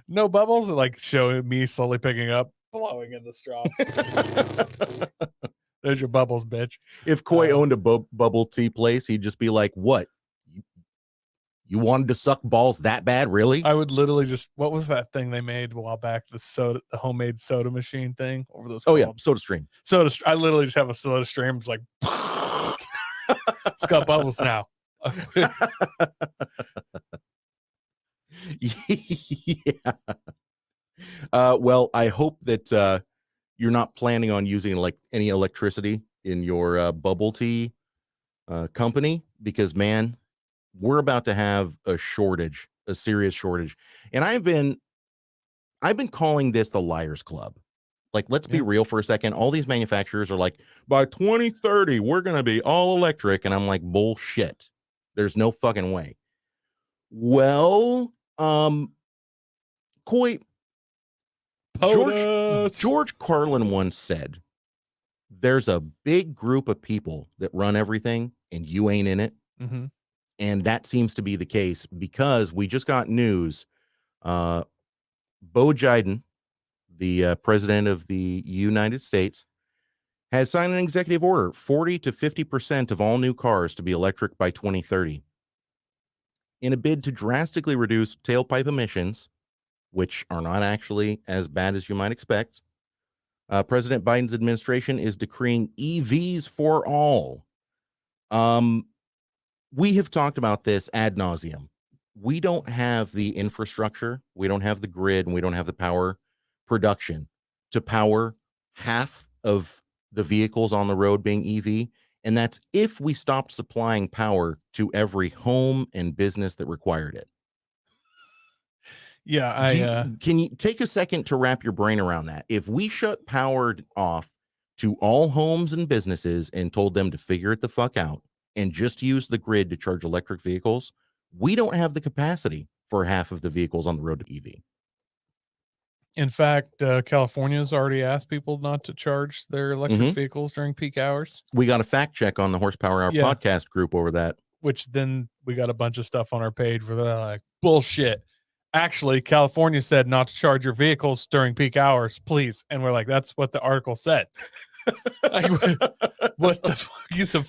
Speaker 3: No bubbles. Like showing me slowly picking up, blowing in the straw. There's your bubbles, bitch.
Speaker 2: If Coy owned a bubble tea place, he'd just be like, what? You wanted to suck balls that bad? Really?
Speaker 3: I would literally just, what was that thing they made a while back? The homemade soda machine thing over those.
Speaker 2: Oh, yeah. Soda stream.
Speaker 3: I literally just have a soda stream. It's like, it's got bubbles now.
Speaker 2: Yeah. Well, I hope that you're not planning on using like any electricity in your bubble tea company, because man, we're about to have a shortage, a serious shortage. And I've been calling this the Liars Club. Like, let's be real for a second. All these manufacturers are like, by 2030, we're going to be all electric. And I'm like, bullshit. There's no fucking way. Well, Coy, George Carlin once said, there's a big group of people that run everything and you ain't in it.
Speaker 3: Mm-hmm.
Speaker 2: And that seems to be the case, because we just got news. Bo Biden, the president of the United States, has signed an executive order, 40 to 50% of all new cars to be electric by 2030. In a bid to drastically reduce tailpipe emissions, which are not actually as bad as you might expect, President Biden's administration is decreeing EVs for all. We have talked about this ad nauseum. We don't have the infrastructure, we don't have the grid, and we don't have the power production to power half of the vehicles on the road being EV. And that's if we stopped supplying power to every home and business that required it.
Speaker 3: Yeah,
Speaker 2: can you take a second to wrap your brain around that? If we shut power off to all homes and businesses and told them to figure it the fuck out and just use the grid to charge electric vehicles, we don't have the capacity for half of the vehicles on the road to EV.
Speaker 3: In fact, California's already asked people not to charge their electric vehicles during peak hours.
Speaker 2: We got a fact check on the Horsepower Hour podcast group over that.
Speaker 3: Which then we got a bunch of stuff on our page where they're like, bullshit. Actually, California said not to charge your vehicles during peak hours, please. And we're like, that's what the article said. Like, what the fuck is a...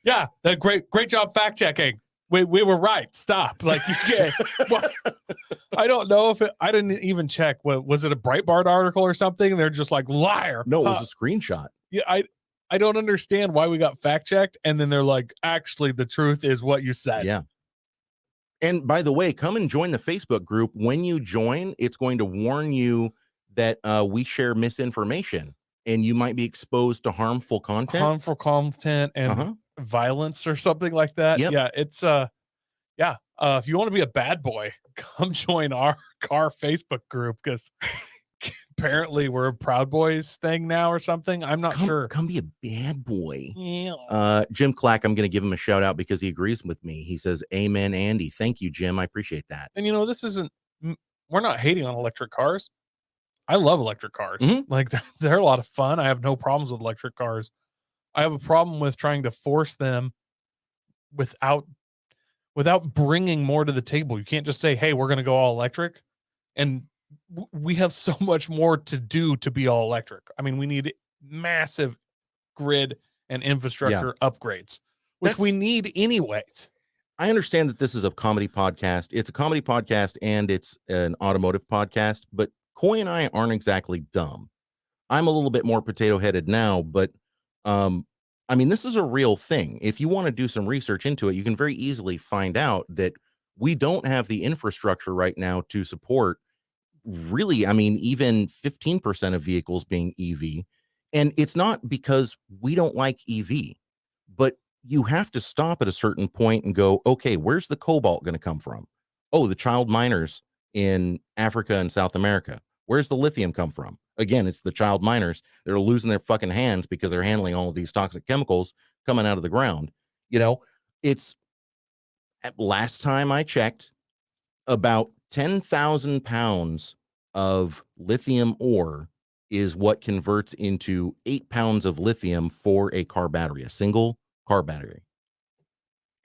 Speaker 3: Yeah, that great job fact checking. we were right. Stop. Like you can't. Well, I don't know if I didn't even check. What was it, a Breitbart article or something? They're just like liar.
Speaker 2: No, it was a screenshot.
Speaker 3: Yeah, I don't understand why we got fact checked, and then they're like, actually, the truth is what you said.
Speaker 2: Yeah. And by the way, come and join the Facebook group. When you join, it's going to warn you that we share misinformation and you might be exposed to harmful content.
Speaker 3: And violence or something like that.
Speaker 2: Yep.
Speaker 3: Yeah, it's if you want to be a bad boy, come join our Facebook group, because apparently we're a Proud Boys thing now or something. I'm not sure.
Speaker 2: Come be a bad boy.
Speaker 3: Yeah.
Speaker 2: Jim Clack, I'm going to give him a shout out because he agrees with me. He says, amen, Andy. Thank you, Jim. I appreciate that.
Speaker 3: And this isn't, we're not hating on electric cars. I love electric cars. Like they're a lot of fun. I have no problems with electric cars. I have a problem with trying to force them without bringing more to the table. You can't just say, hey, we're going to go all electric. And we have so much more to do to be all electric. I mean, we need massive grid and infrastructure upgrades, which we need anyways.
Speaker 2: I understand that this is a comedy podcast. It's a comedy podcast and it's an automotive podcast, but Coy and I aren't exactly dumb. I'm a little bit more potato headed now, but I mean, this is a real thing. If you want to do some research into it, you can very easily find out that we don't have the infrastructure right now to support really, I mean, even 15% of vehicles being EV. And it's not because we don't like EV, but you have to stop at a certain point and go, okay, where's the cobalt going to come from? Oh, the child miners in Africa and South America. Where's the lithium come from? Again, it's the child miners. They're losing their fucking hands because they're handling all of these toxic chemicals coming out of the ground. It's last time I checked, about 10,000 pounds of lithium ore is what converts into 8 pounds of lithium for a car battery, a single car battery.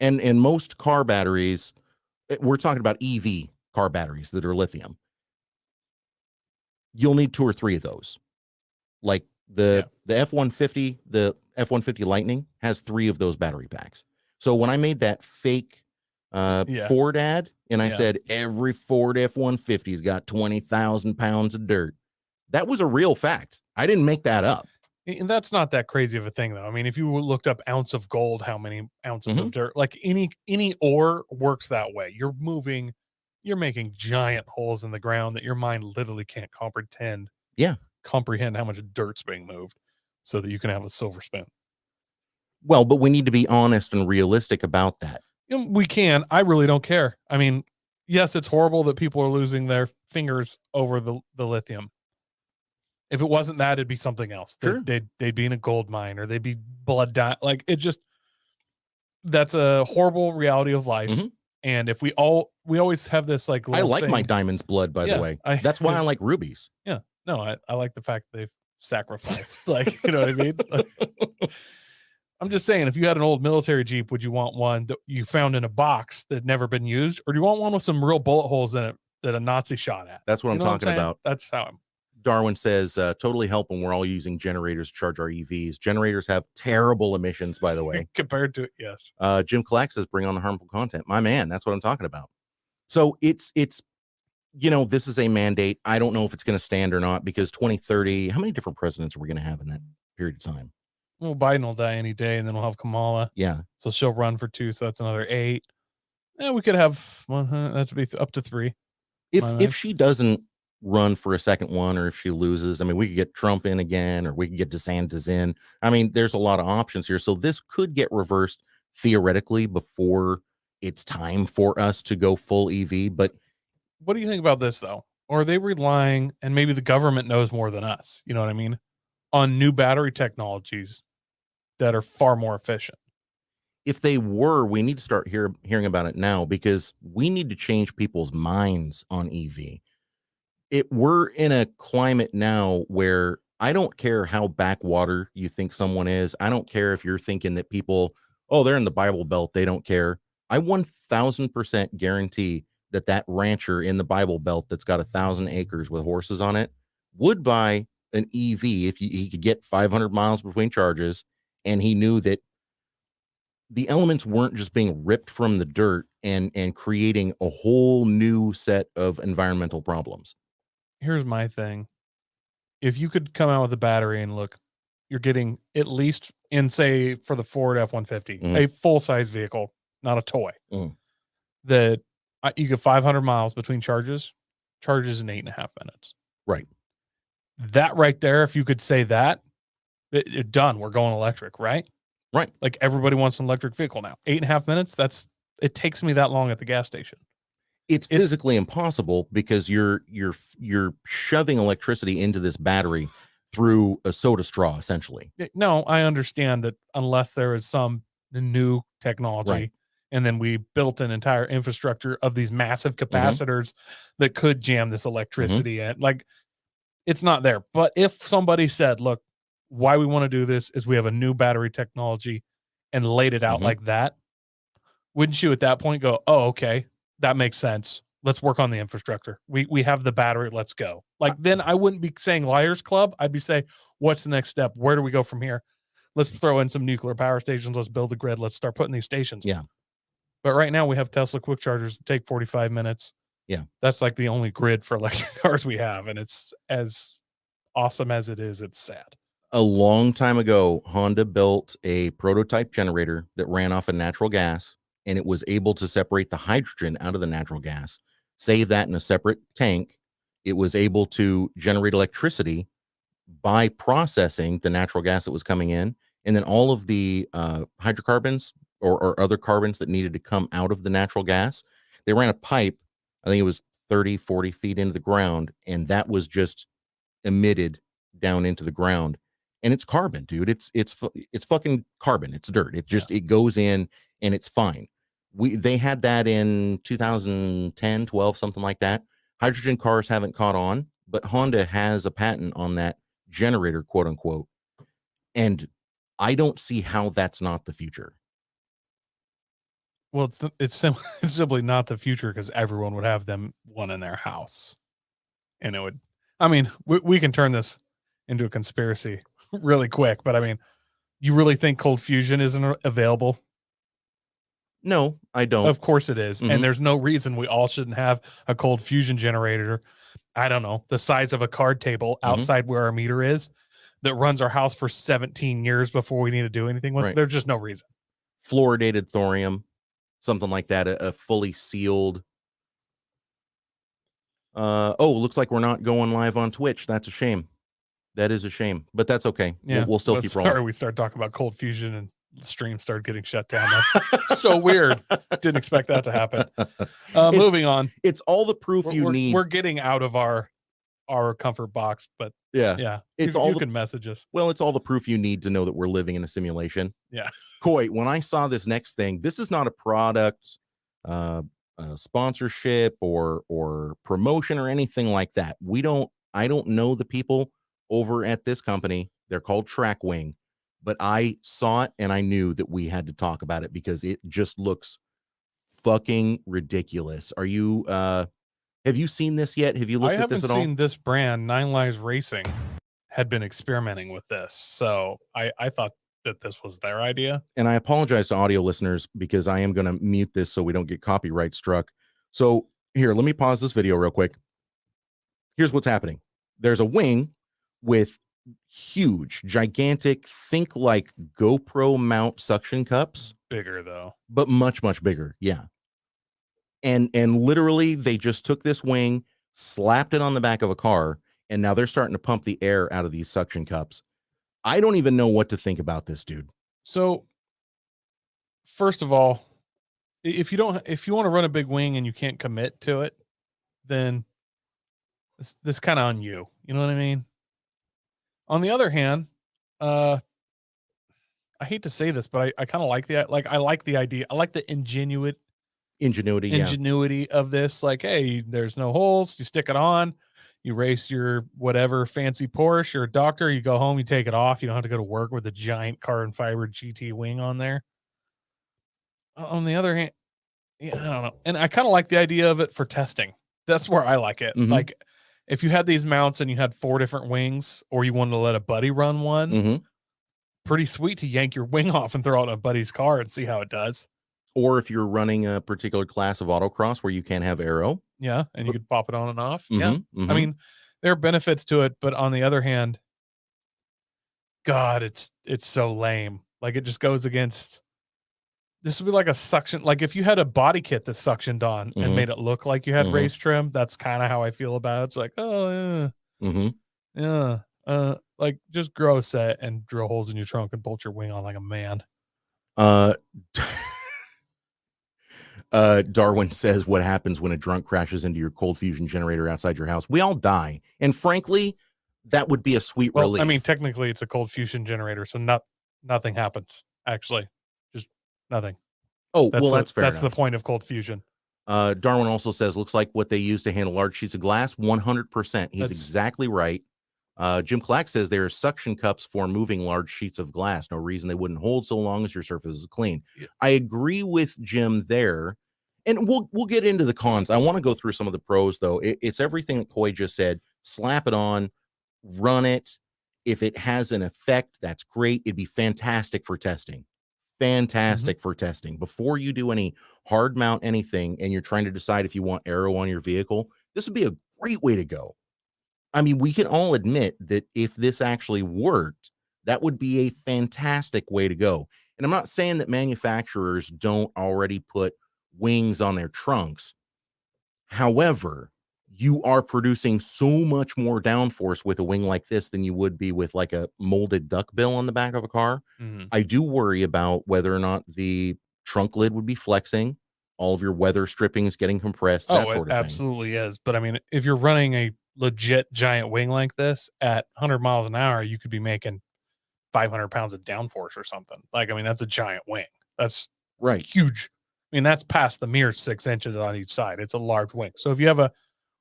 Speaker 2: And in most car batteries, we're talking about EV car batteries that are lithium. You'll need 2 or 3 of those. Like the F-150, the F-150 Lightning has 3 of those battery packs. So when I made that fake Ford ad, and I said every Ford F-150's got 20,000 pounds of dirt, that was a real fact. I didn't make that up.
Speaker 3: And that's not that crazy of a thing, though. I mean, if you looked up ounce of gold, how many ounces of dirt, like any ore works that way. You're making giant holes in the ground that your mind literally can't comprehend how much dirt's being moved so that you can have a silver spoon.
Speaker 2: Well, but we need to be honest and realistic about that.
Speaker 3: We can. I really don't care. I mean, yes, it's horrible that people are losing their fingers over the lithium. If it wasn't that, it'd be something else.
Speaker 2: Sure.
Speaker 3: They'd be in a gold mine, or they'd be blood dying. Like that's a horrible reality of life. And if we always have this like,
Speaker 2: I like my diamond's blood, by the way. That's why I like rubies.
Speaker 3: Yeah. No, I like the fact that they've sacrificed. Like, you know what I mean? Like, I'm just saying, if you had an old military Jeep, would you want one that you found in a box that had never been used? Or do you want one with some real bullet holes in it that a Nazi shot at?
Speaker 2: That's what I'm talking about.
Speaker 3: That's how
Speaker 2: Darwin says, totally help when we're all using generators to charge our EVs. Generators have terrible emissions, by the way.
Speaker 3: Compared to, yes.
Speaker 2: Jim Clack says, bring on the harmful content. My man, that's what I'm talking about. So it's this is a mandate. I don't know if it's going to stand or not, because 2030, how many different presidents are we going to have in that period of time?
Speaker 3: Well, Biden will die any day, and then we'll have Kamala.
Speaker 2: Yeah.
Speaker 3: So she'll run for 2, so that's another 8. Yeah, we could have that would be up to 3.
Speaker 2: If she doesn't run for a second one, or if she loses, I mean, we could get Trump in again, or we could get DeSantis in. I mean, there's a lot of options here. So this could get reversed theoretically before it's time for us to go full EV. But
Speaker 3: what do you think about this, though? Or are they relying, and maybe the government knows more than us, you know what I mean, on new battery technologies that are far more efficient?
Speaker 2: If they were, we need to start hearing about it now, because we need to change people's minds on EV. We're in a climate now where I don't care how backwater you think someone is. I don't care if you're thinking that people, they're in the Bible Belt, they don't care. I 1000% guarantee that rancher in the Bible Belt that's got 1,000 acres with horses on it would buy an EV if he could get 500 miles between charges, and he knew that the elements weren't just being ripped from the dirt and creating a whole new set of environmental problems.
Speaker 3: Here's my thing. If you could come out with a battery and look, you're getting at least in, say, for the Ford F-150,
Speaker 2: Mhm.
Speaker 3: a full-size vehicle, not a toy,
Speaker 2: Mhm.
Speaker 3: that you get 500 miles between charges in 8.5 minutes.
Speaker 2: Right.
Speaker 3: That right there, if you could say that, done. We're going electric, right?
Speaker 2: Right.
Speaker 3: Like everybody wants an electric vehicle now. 8.5 minutes. It takes me that long at the gas station.
Speaker 2: It's physically impossible because you're shoving electricity into this battery through a soda straw, essentially.
Speaker 3: No, I understand that unless there is some new technology,
Speaker 2: Right.
Speaker 3: and then we built an entire infrastructure of these massive capacitors that could jam this electricity in. Like, it's not there. But if somebody said, look, why we want to do this is we have a new battery technology and laid it out like that, wouldn't you at that point go, oh, okay, that makes sense. Let's work on the infrastructure. We have the battery. Let's go. Like, then I wouldn't be saying Liars Club. I'd be saying, what's the next step? Where do we go from here? Let's throw in some nuclear power stations. Let's build a grid. Let's start putting these stations.
Speaker 2: Yeah.
Speaker 3: But right now we have Tesla quick chargers that take 45 minutes.
Speaker 2: Yeah.
Speaker 3: That's like the only grid for electric cars we have. And it's as awesome as it is. It's sad.
Speaker 2: A long time ago, Honda built a prototype generator that ran off of natural gas, and it was able to separate the hydrogen out of the natural gas, save that in a separate tank. It was able to generate electricity by processing the natural gas that was coming in, and then all of the hydrocarbons or other carbons that needed to come out of the natural gas, they ran a pipe, I think it was 30, 40 feet into the ground, and that was just emitted down into the ground. And it's carbon, dude. It's fucking carbon. It's dirt. It just it goes in and it's fine. They had that in 2010, 12, something like that. Hydrogen cars haven't caught on, but Honda has a patent on that generator, quote unquote. And I don't see how that's not the future.
Speaker 3: Well, it's simply not the future because everyone would have them one in their house. And it would, I mean, we can turn this into a conspiracy really quick, but I mean, you really think cold fusion isn't available?
Speaker 2: No, I don't.
Speaker 3: Of course it is. And there's no reason we all shouldn't have a cold fusion generator, I don't know, the size of a card table outside where our meter is, that runs our house for 17 years before we need to do anything with it. There's just no reason.
Speaker 2: Fluoridated thorium, something like that, a fully sealed. Looks like we're not going live on Twitch. That's a shame. That is a shame, but that's okay.
Speaker 3: Yeah,
Speaker 2: we'll still keep rolling.
Speaker 3: Sorry, we started talking about cold fusion and the stream started getting shut down. That's so weird. Didn't expect that to happen. Moving on.
Speaker 2: It's all the proof you need.
Speaker 3: We're getting out of our comfort box, but yeah,
Speaker 2: it's
Speaker 3: you can message us.
Speaker 2: Well, it's all the proof you need to know that we're living in a simulation.
Speaker 3: Yeah.
Speaker 2: Coy, when I saw this next thing, this is not a product, sponsorship or promotion or anything like that. I don't know the people over at this company. They're called Trackwing, but I saw it and I knew that we had to talk about it because it just looks fucking ridiculous. Are you have you seen this yet? Have you looked at this at all? I haven't seen
Speaker 3: this brand. Nine Lives Racing had been experimenting with this, so I thought that this was their idea.
Speaker 2: And I apologize to audio listeners because I am going to mute this so we don't get copyright struck. So here, let me pause this video real quick. Here's what's happening. There's a wing with huge, gigantic, think like GoPro mount suction cups.
Speaker 3: Bigger though.
Speaker 2: But much, much bigger. Yeah. And literally they just took this wing, slapped it on the back of a car, and now they're starting to pump the air out of these suction cups. I don't even know what to think about this, dude.
Speaker 3: So first of all, if you want to run a big wing and you can't commit to it, then this kind of on you. You know what I mean? On the other hand, I hate to say this, but I kind of like I like the idea. I like the ingenuity of this. Like, hey, there's no holes. You stick it on, you race your whatever fancy Porsche or Doctor, you go home, you take it off. You don't have to go to work with a giant carbon fiber GT wing on there. On the other hand, yeah, I don't know. And I kind of like the idea of it for testing. That's where I like it. Like, if you had these mounts and you had 4 different wings, or you wanted to let a buddy run one, pretty sweet to yank your wing off and throw it in a buddy's car and see how it does.
Speaker 2: Or if you're running a particular class of autocross where you can't have aero.
Speaker 3: Yeah, and you could pop it on and off.
Speaker 2: Mhm,
Speaker 3: Yeah.
Speaker 2: mhm.
Speaker 3: I mean, there are benefits to it, but on the other hand, God, it's so lame. Like it just goes against. This would be like a suction. Like if you had a body kit that suctioned on and
Speaker 2: Mhm.
Speaker 3: made it look like you had
Speaker 2: Mhm.
Speaker 3: race trim, that's kind of how I feel about it. It's like, oh
Speaker 2: Mhm.
Speaker 3: yeah, like just grow a set and drill holes in your trunk and bolt your wing on like a man.
Speaker 2: Uh, Darwin says, what happens when a drunk crashes into your cold fusion generator outside your house? We all die. And frankly, that would be a sweet
Speaker 3: Well,
Speaker 2: relief.
Speaker 3: I mean, technically it's a cold fusion generator, so nothing happens actually, just nothing.
Speaker 2: Oh, well, that's fair
Speaker 3: That's
Speaker 2: enough.
Speaker 3: the point of cold fusion.
Speaker 2: Darwin also says, looks like what they use to handle large sheets of glass. 100%. He's exactly right. Jim Clack says there are suction cups for moving large sheets of glass. No reason they wouldn't hold so long as your surface is clean.
Speaker 3: Yeah.
Speaker 2: I agree with Jim there. And we'll get into the cons. I want to go through some of the pros, though. It's everything that Coy just said. Slap it on, run it. If it has an effect, that's great. It'd be fantastic for testing. Fantastic for testing. Before you do any hard mount anything and you're trying to decide if you want aero on your vehicle, this would be a great way to go. I mean, we can all admit that if this actually worked, that would be a fantastic way to go. And I'm not saying that manufacturers don't already put wings on their trunks. However, you are producing so much more downforce with a wing like this than you would be with like a molded duckbill on the back of a car. I do worry about whether or not the trunk lid would be flexing, all of your weather strippings getting compressed, that sort of
Speaker 3: it
Speaker 2: thing.
Speaker 3: absolutely is. But I mean, if you're running a legit giant wing like this at 100 miles an hour, you could be making 500 pounds of downforce or something. Like, I mean, that's a giant wing. That's
Speaker 2: Right.
Speaker 3: huge. I mean, that's past the mere 6 inches on each side. It's a large wing. So if you have a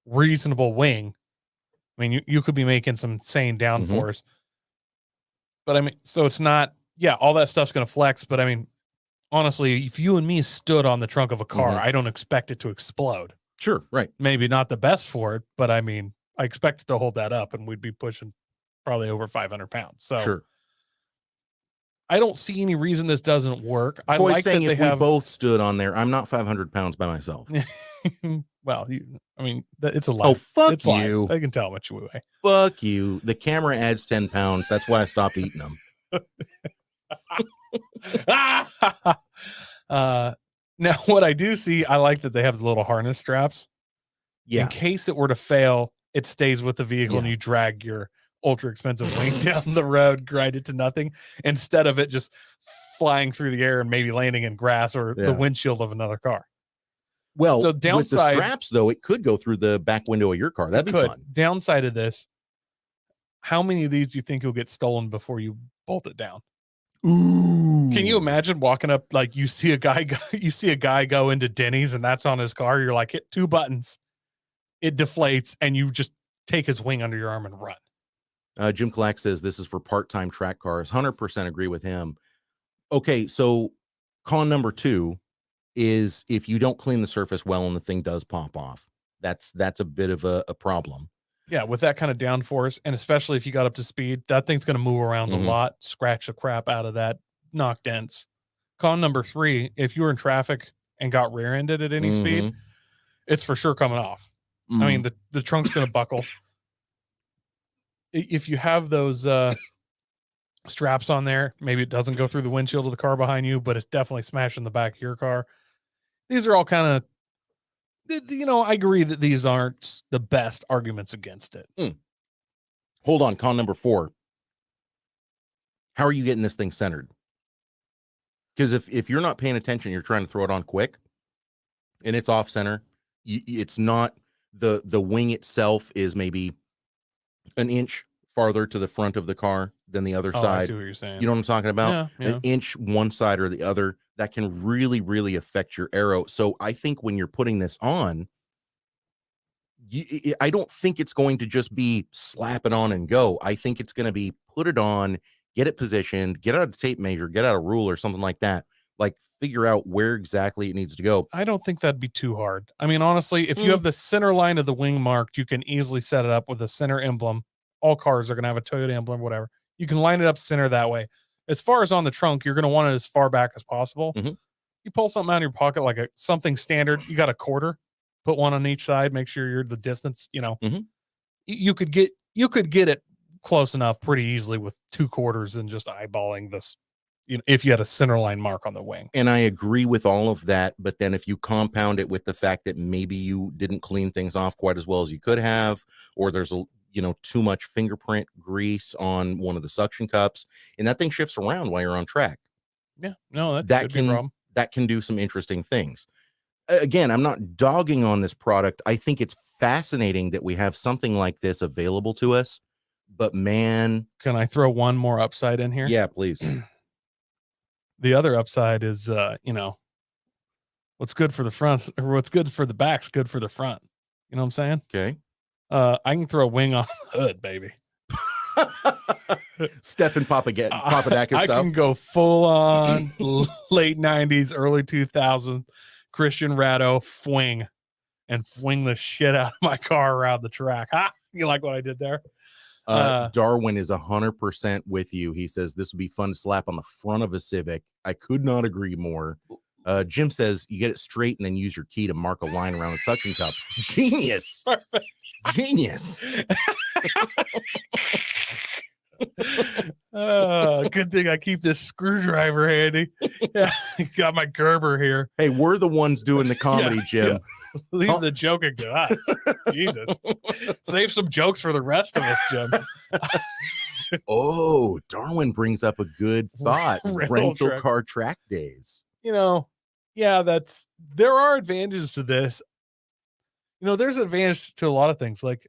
Speaker 3: reasonable wing, I mean, you could be making some insane downforce. But I mean, so it's not, yeah, all that stuff's going to flex. But I mean, honestly, if you and me stood on the trunk of a car, I don't expect it to explode.
Speaker 2: Sure, right.
Speaker 3: Maybe not the best for it, but I mean, I expect it to hold that up and we'd be pushing probably over 500 pounds. So
Speaker 2: Sure.
Speaker 3: I don't see any reason this doesn't work. I
Speaker 2: Coy's
Speaker 3: like
Speaker 2: saying
Speaker 3: that they
Speaker 2: if
Speaker 3: have
Speaker 2: we both stood on there, I'm not 500 pounds by myself.
Speaker 3: well, I mean, it's a
Speaker 2: Oh,
Speaker 3: live.
Speaker 2: fuck
Speaker 3: It's live.
Speaker 2: you.
Speaker 3: They can tell how much you weigh.
Speaker 2: Fuck you. The camera adds 10 pounds. That's why I stopped eating them.
Speaker 3: Now, what I do see, I like that they have the little harness straps.
Speaker 2: Yeah.
Speaker 3: In case it were to fail, it stays with the vehicle and
Speaker 2: Yeah.
Speaker 3: you drag your ultra expensive wing down the road, grind it to nothing, instead of it just flying through the air and maybe landing in grass or the windshield of another car.
Speaker 2: Well,
Speaker 3: So
Speaker 2: with the
Speaker 3: downside-
Speaker 2: straps, though, it could go through the back window of your car. That'd be fun.
Speaker 3: Downside of this, how many of these do you think you'll get stolen before you bolt it down?
Speaker 2: Ooh.
Speaker 3: Can you imagine walking up, like you see a guy go into Denny's and that's on his car? You're like, hit 2 buttons, it deflates, and you just take his wing under your arm and run.
Speaker 2: Jim Clack says this is for part-time track cars. 100% agree with him. Okay, so con number 2 is if you don't clean the surface well and the thing does pop off. That's a bit of a problem.
Speaker 3: Yeah, with that kind of downforce, and especially if you got up to speed, that thing's going to move around a lot, scratch the crap out of that, knock dents. Con number 3, if you were in traffic and got rear-ended at any speed, it's for sure coming off. I mean, the trunk's going to buckle. If you have those straps on there, maybe it doesn't go through the windshield of the car behind you, but it's definitely smashing the back of your car. These are all kind of, I agree that these aren't the best arguments against it.
Speaker 2: Hold on, con number 4. How are you getting this thing centered? Because if you're not paying attention, you're trying to throw it on quick, and it's off center. It's not the wing itself is maybe an inch farther to the front of the car than the other side.
Speaker 3: I see what you're saying.
Speaker 2: You know what I'm talking about?
Speaker 3: Yeah.
Speaker 2: An inch one side or the other, that can really, really affect your aero. So I think when you're putting this on, I don't think it's going to just be slap it on and go. I think it's going to be put it on, get it positioned, get out a tape measure, get out a ruler, something like that. Like figure out where exactly it needs to go.
Speaker 3: I don't think that'd be too hard. I mean, honestly, if you have the center line of the wing marked, you can easily set it up with a center emblem. All cars are going to have a Toyota emblem, whatever. You can line it up center that way. as far as on the trunk, you're going to want it as far back as possible.
Speaker 2: Mhm.
Speaker 3: You pull something out of your pocket, like something standard. You got a quarter, put one on each side. Make sure you're the distance.
Speaker 2: Mhm.
Speaker 3: You could get it close enough pretty easily with 2 quarters and just eyeballing this. If you had a center line mark on the wing.
Speaker 2: And I agree with all of that, but then if you compound it with the fact that maybe you didn't clean things off quite as well as you could have, or there's too much fingerprint grease on one of the suction cups, and that thing shifts around while you're on track.
Speaker 3: Yeah, no, that could be a problem.
Speaker 2: That can do some interesting things. Again, I'm not dogging on this product. I think it's fascinating that we have something like this available to us, but man,
Speaker 3: can I throw one more upside in here?
Speaker 2: Yeah, please.
Speaker 3: The other upside is, what's good for the front or what's good for the back's good for the front. You know what I'm saying?
Speaker 2: Okay.
Speaker 3: I can throw a wing on the hood, baby.
Speaker 2: Stephen Papadakis
Speaker 3: I
Speaker 2: stuff.
Speaker 3: can go full on late 90s, early 2000s Christian Rado fling the shit out of my car around the track. Ha! You like what I did there?
Speaker 2: Darwin is 100% with you. He says this would be fun to slap on the front of a Civic. I could not agree more. Jim says you get it straight and then use your key to mark a line around the suction cup. Genius.
Speaker 3: Perfect.
Speaker 2: Genius.
Speaker 3: Good thing I keep this screwdriver handy. Yeah, got my Gerber here.
Speaker 2: Hey, we're the ones doing the comedy, Jim.
Speaker 3: Yeah. Leave the joking to us. Jesus. Save some jokes for the rest of us, Jim.
Speaker 2: Oh, Darwin brings up a good thought. Rental car track days.
Speaker 3: Yeah, there are advantages to this. There's an advantage to a lot of things. Like,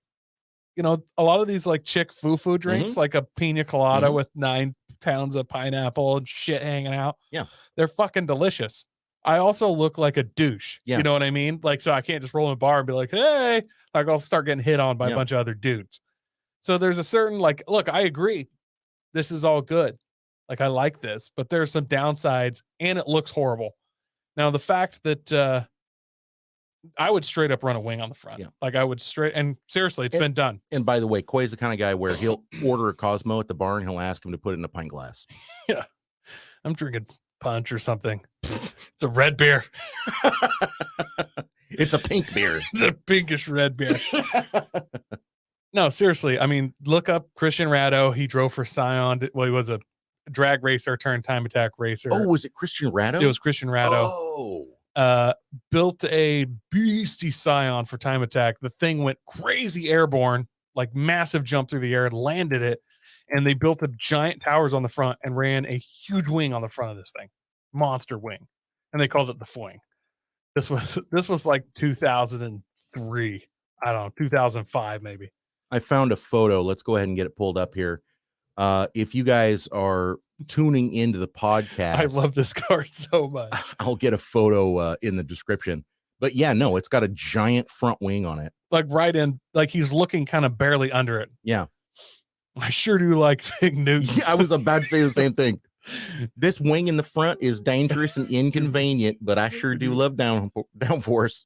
Speaker 3: a lot of these like chick foo drinks, like a pina colada with 9 pounds of pineapple and shit hanging out.
Speaker 2: Yeah.
Speaker 3: They're fucking delicious. I also look like a douche.
Speaker 2: Yeah.
Speaker 3: You know what I mean? Like, so I can't just roll in a bar and be like, hey, like I'll start getting hit on by a bunch of other dudes. So there's a certain look, I agree. This is all good. Like, I like this, but there's some downsides and it looks horrible. Now, the fact that I would straight up run a wing on the front.
Speaker 2: Yeah.
Speaker 3: Like I would and seriously, it's been done.
Speaker 2: And by the way, Quay's the kind of guy where he'll order a Cosmo at the bar and he'll ask him to put it in a pint glass.
Speaker 3: Yeah. I'm drinking punch or something. It's a red beer.
Speaker 2: It's a pink beer.
Speaker 3: It's a pinkish red beer. No, seriously. I mean, look up Christian Rado. He drove for Scion. Well, he was a drag racer turned time attack racer.
Speaker 2: Oh, was it Christian Rado?
Speaker 3: It was Christian Rado.
Speaker 2: Oh.
Speaker 3: Built a beastie Scion for time attack. The thing went crazy airborne, like massive jump through the air and landed it. And they built up giant towers on the front and ran a huge wing on the front of this thing. Monster wing. And they called it the Fling. This was like 2003. I don't know, 2005 maybe.
Speaker 2: I found a photo. Let's go ahead and get it pulled up here. If you guys are tuning into the podcast,
Speaker 3: I love this car so much.
Speaker 2: I'll get a photo in the description. But yeah, no, it's got a giant front wing on it.
Speaker 3: Like right in, like he's looking kind of barely under it.
Speaker 2: Yeah.
Speaker 3: I sure do like big newtons.
Speaker 2: Yeah, I was about to say the same thing. This wing in the front is dangerous and inconvenient, but I sure do love downforce.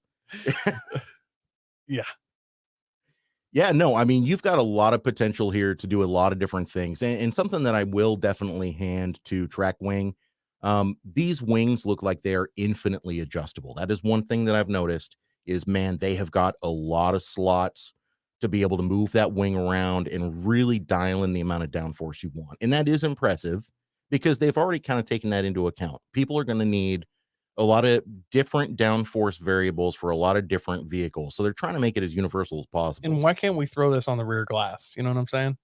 Speaker 3: Yeah.
Speaker 2: Yeah, no, I mean, you've got a lot of potential here to do a lot of different things. And something that I will definitely hand to Track Wing, these wings look like they're infinitely adjustable. That is one thing that I've noticed is, man, they have got a lot of slots to be able to move that wing around and really dial in the amount of downforce you want. And that is impressive because they've already kind of taken that into account. People are going to need a lot of different downforce variables for a lot of different vehicles. So they're trying to make it as universal as possible.
Speaker 3: And why can't we throw this on the rear glass? You know what I'm saying?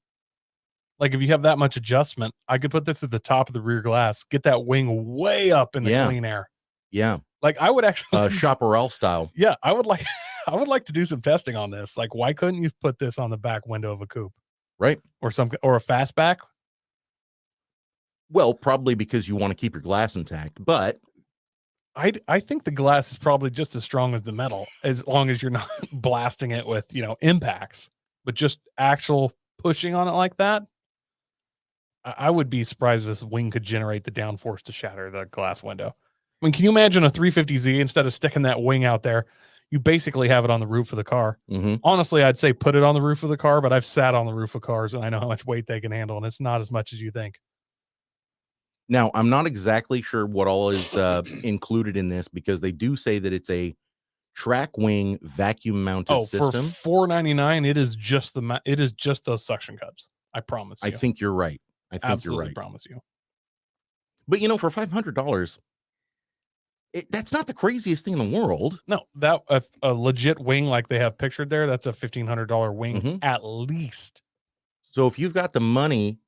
Speaker 3: Like if you have that much adjustment, I could put this at the top of the rear glass, get that wing way up in the clean air.
Speaker 2: Yeah.
Speaker 3: Like I would actually
Speaker 2: Chaparral style.
Speaker 3: Yeah, I would like to do some testing on this. Like, why couldn't you put this on the back window of a coupe?
Speaker 2: Right.
Speaker 3: Or a fastback?
Speaker 2: Well, probably because you want to keep your glass intact, but
Speaker 3: I think the glass is probably just as strong as the metal, as long as you're not blasting it with, impacts, but just actual pushing on it like that. I would be surprised if this wing could generate the downforce to shatter the glass window. I mean, can you imagine a 350Z instead of sticking that wing out there? You basically have it on the roof of the car.
Speaker 2: Mm-hmm.
Speaker 3: Honestly, I'd say put it on the roof of the car, but I've sat on the roof of cars and I know how much weight they can handle, and it's not as much as you think.
Speaker 2: Now, I'm not exactly sure what all is included in this because they do say that it's a track wing vacuum mounted system.
Speaker 3: For $4.99, it is just those suction cups. I promise you.
Speaker 2: I think you're right. I think
Speaker 3: Absolutely
Speaker 2: you're right.
Speaker 3: promise you.
Speaker 2: But for $500, that's not the craziest thing in the world.
Speaker 3: No, that a legit wing like they have pictured there, that's a $1,500 wing
Speaker 2: Mhm.
Speaker 3: at least.
Speaker 2: So if you've got the money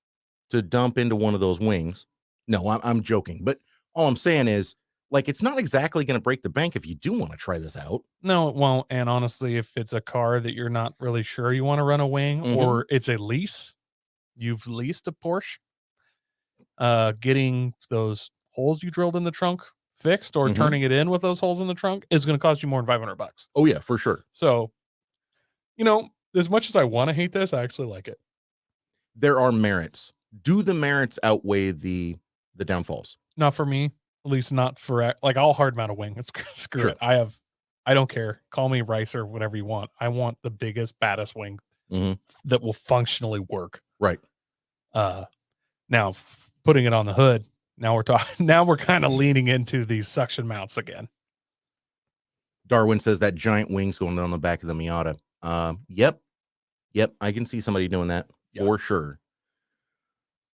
Speaker 2: to dump into one of those wings, no, I'm joking. But all I'm saying is, like, it's not exactly going to break the bank if you do want to try this out.
Speaker 3: No, it won't. And honestly, if it's a car that you're not really sure you want to run a wing or it's a lease, you've leased a Porsche, getting those holes you drilled in the trunk fixed or turning it in with those holes in the trunk is going to cost you more than $500.
Speaker 2: Oh yeah, for sure.
Speaker 3: So, as much as I want to hate this, I actually like it.
Speaker 2: There are merits. Do the merits outweigh the downfalls?
Speaker 3: Not for me, at least not for like I'll hard mount a wing. Screw
Speaker 2: Sure.
Speaker 3: it. I don't care. Call me Rice or whatever you want. I want the biggest, baddest wing that will functionally work.
Speaker 2: Right.
Speaker 3: Now putting it on the hood. Now we're talking. Now we're kind of leaning into these suction mounts again.
Speaker 2: Darwin says that giant wings going down the back of the Miata. Yep. I can see somebody doing that for sure.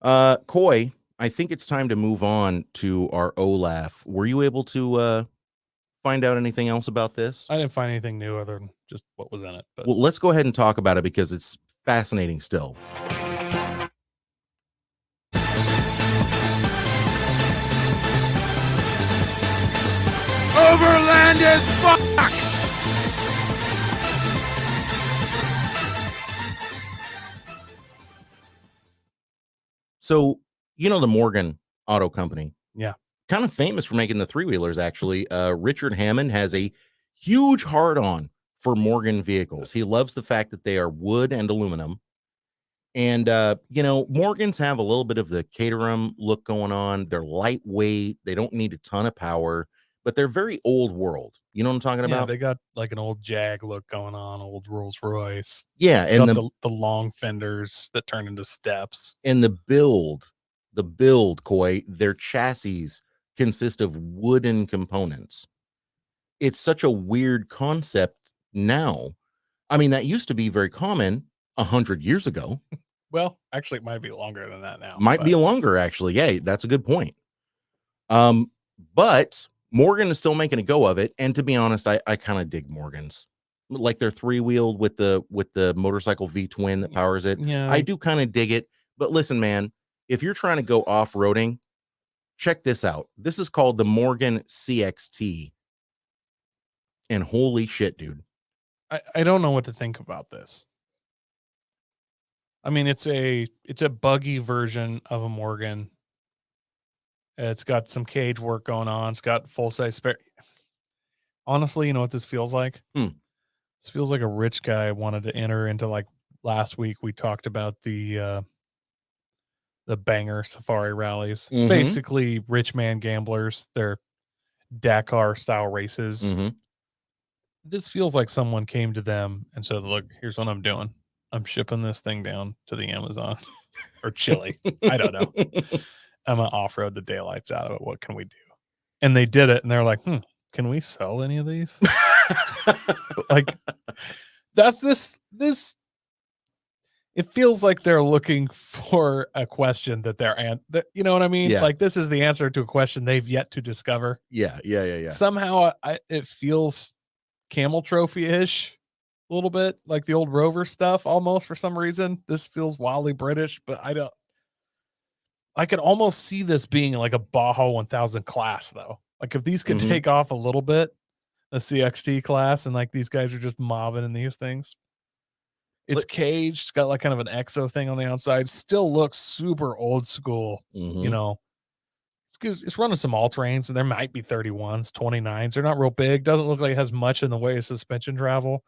Speaker 2: Coy, I think it's time to move on to our OLAF. Were you able to find out anything else about this?
Speaker 3: I didn't find anything new other than just what was in it. But
Speaker 2: well, let's go ahead and talk about it because it's fascinating still. Overland is fuck! So, the Morgan Auto Company.
Speaker 3: Yeah.
Speaker 2: Kind of famous for making the three-wheelers, actually. Richard Hammond has a huge hard-on for Morgan vehicles. He loves the fact that they are wood and aluminum. And, Morgans have a little bit of the Caterham look going on. They're lightweight. They don't need a ton of power, but they're very old world. You know what I'm talking about?
Speaker 3: They got like an old Jag look going on, old Rolls Royce.
Speaker 2: Yeah. And
Speaker 3: the long fenders that turn into steps.
Speaker 2: And the build, Coy, their chassis consist of wooden components. It's such a weird concept now. I mean, that used to be very common 100 years ago.
Speaker 3: Well, actually, it might be longer than that now.
Speaker 2: Might be longer, actually. Yeah, that's a good point. But Morgan is still making a go of it. And to be honest, I kind of dig Morgans. Like they're three-wheeled with the motorcycle V-twin that powers it.
Speaker 3: Yeah.
Speaker 2: I do kind of dig it. But listen, man, if you're trying to go off-roading, check this out. This is called the Morgan CXT. And holy shit, dude.
Speaker 3: I don't know what to think about this. I mean, it's a buggy version of a Morgan. It's got some cage work going on. It's got full-size spare. Honestly, you know what this feels like? This feels like a rich guy wanted to enter into, like last week we talked about the banger safari rallies. Basically rich man gamblers. They're Dakar style races. This feels like someone came to them and said, look, here's what I'm doing. I'm shipping this thing down to the Amazon or Chile. I don't know. I'm going to off-road the daylights out of it. What can we do? And they did it. And they're like, can we sell any of these? Like, that's this. It feels like they're looking for a question that you know what I mean?
Speaker 2: Yeah.
Speaker 3: Like, this is the answer to a question they've yet to discover.
Speaker 2: Yeah.
Speaker 3: Somehow it feels camel trophy-ish a little bit, like the old Rover stuff almost for some reason. This feels wildly British, but I could almost see this being like a Baja 1000 class though. Like if these could take off a little bit, the CXT class, and like these guys are just mobbing in these things. It's caged, it's got like kind of an exo thing on the outside, still looks super old school. It's running some all-terrains, and there might be 31s, 29s. They're not real big. Doesn't look like it has much in the way of suspension travel.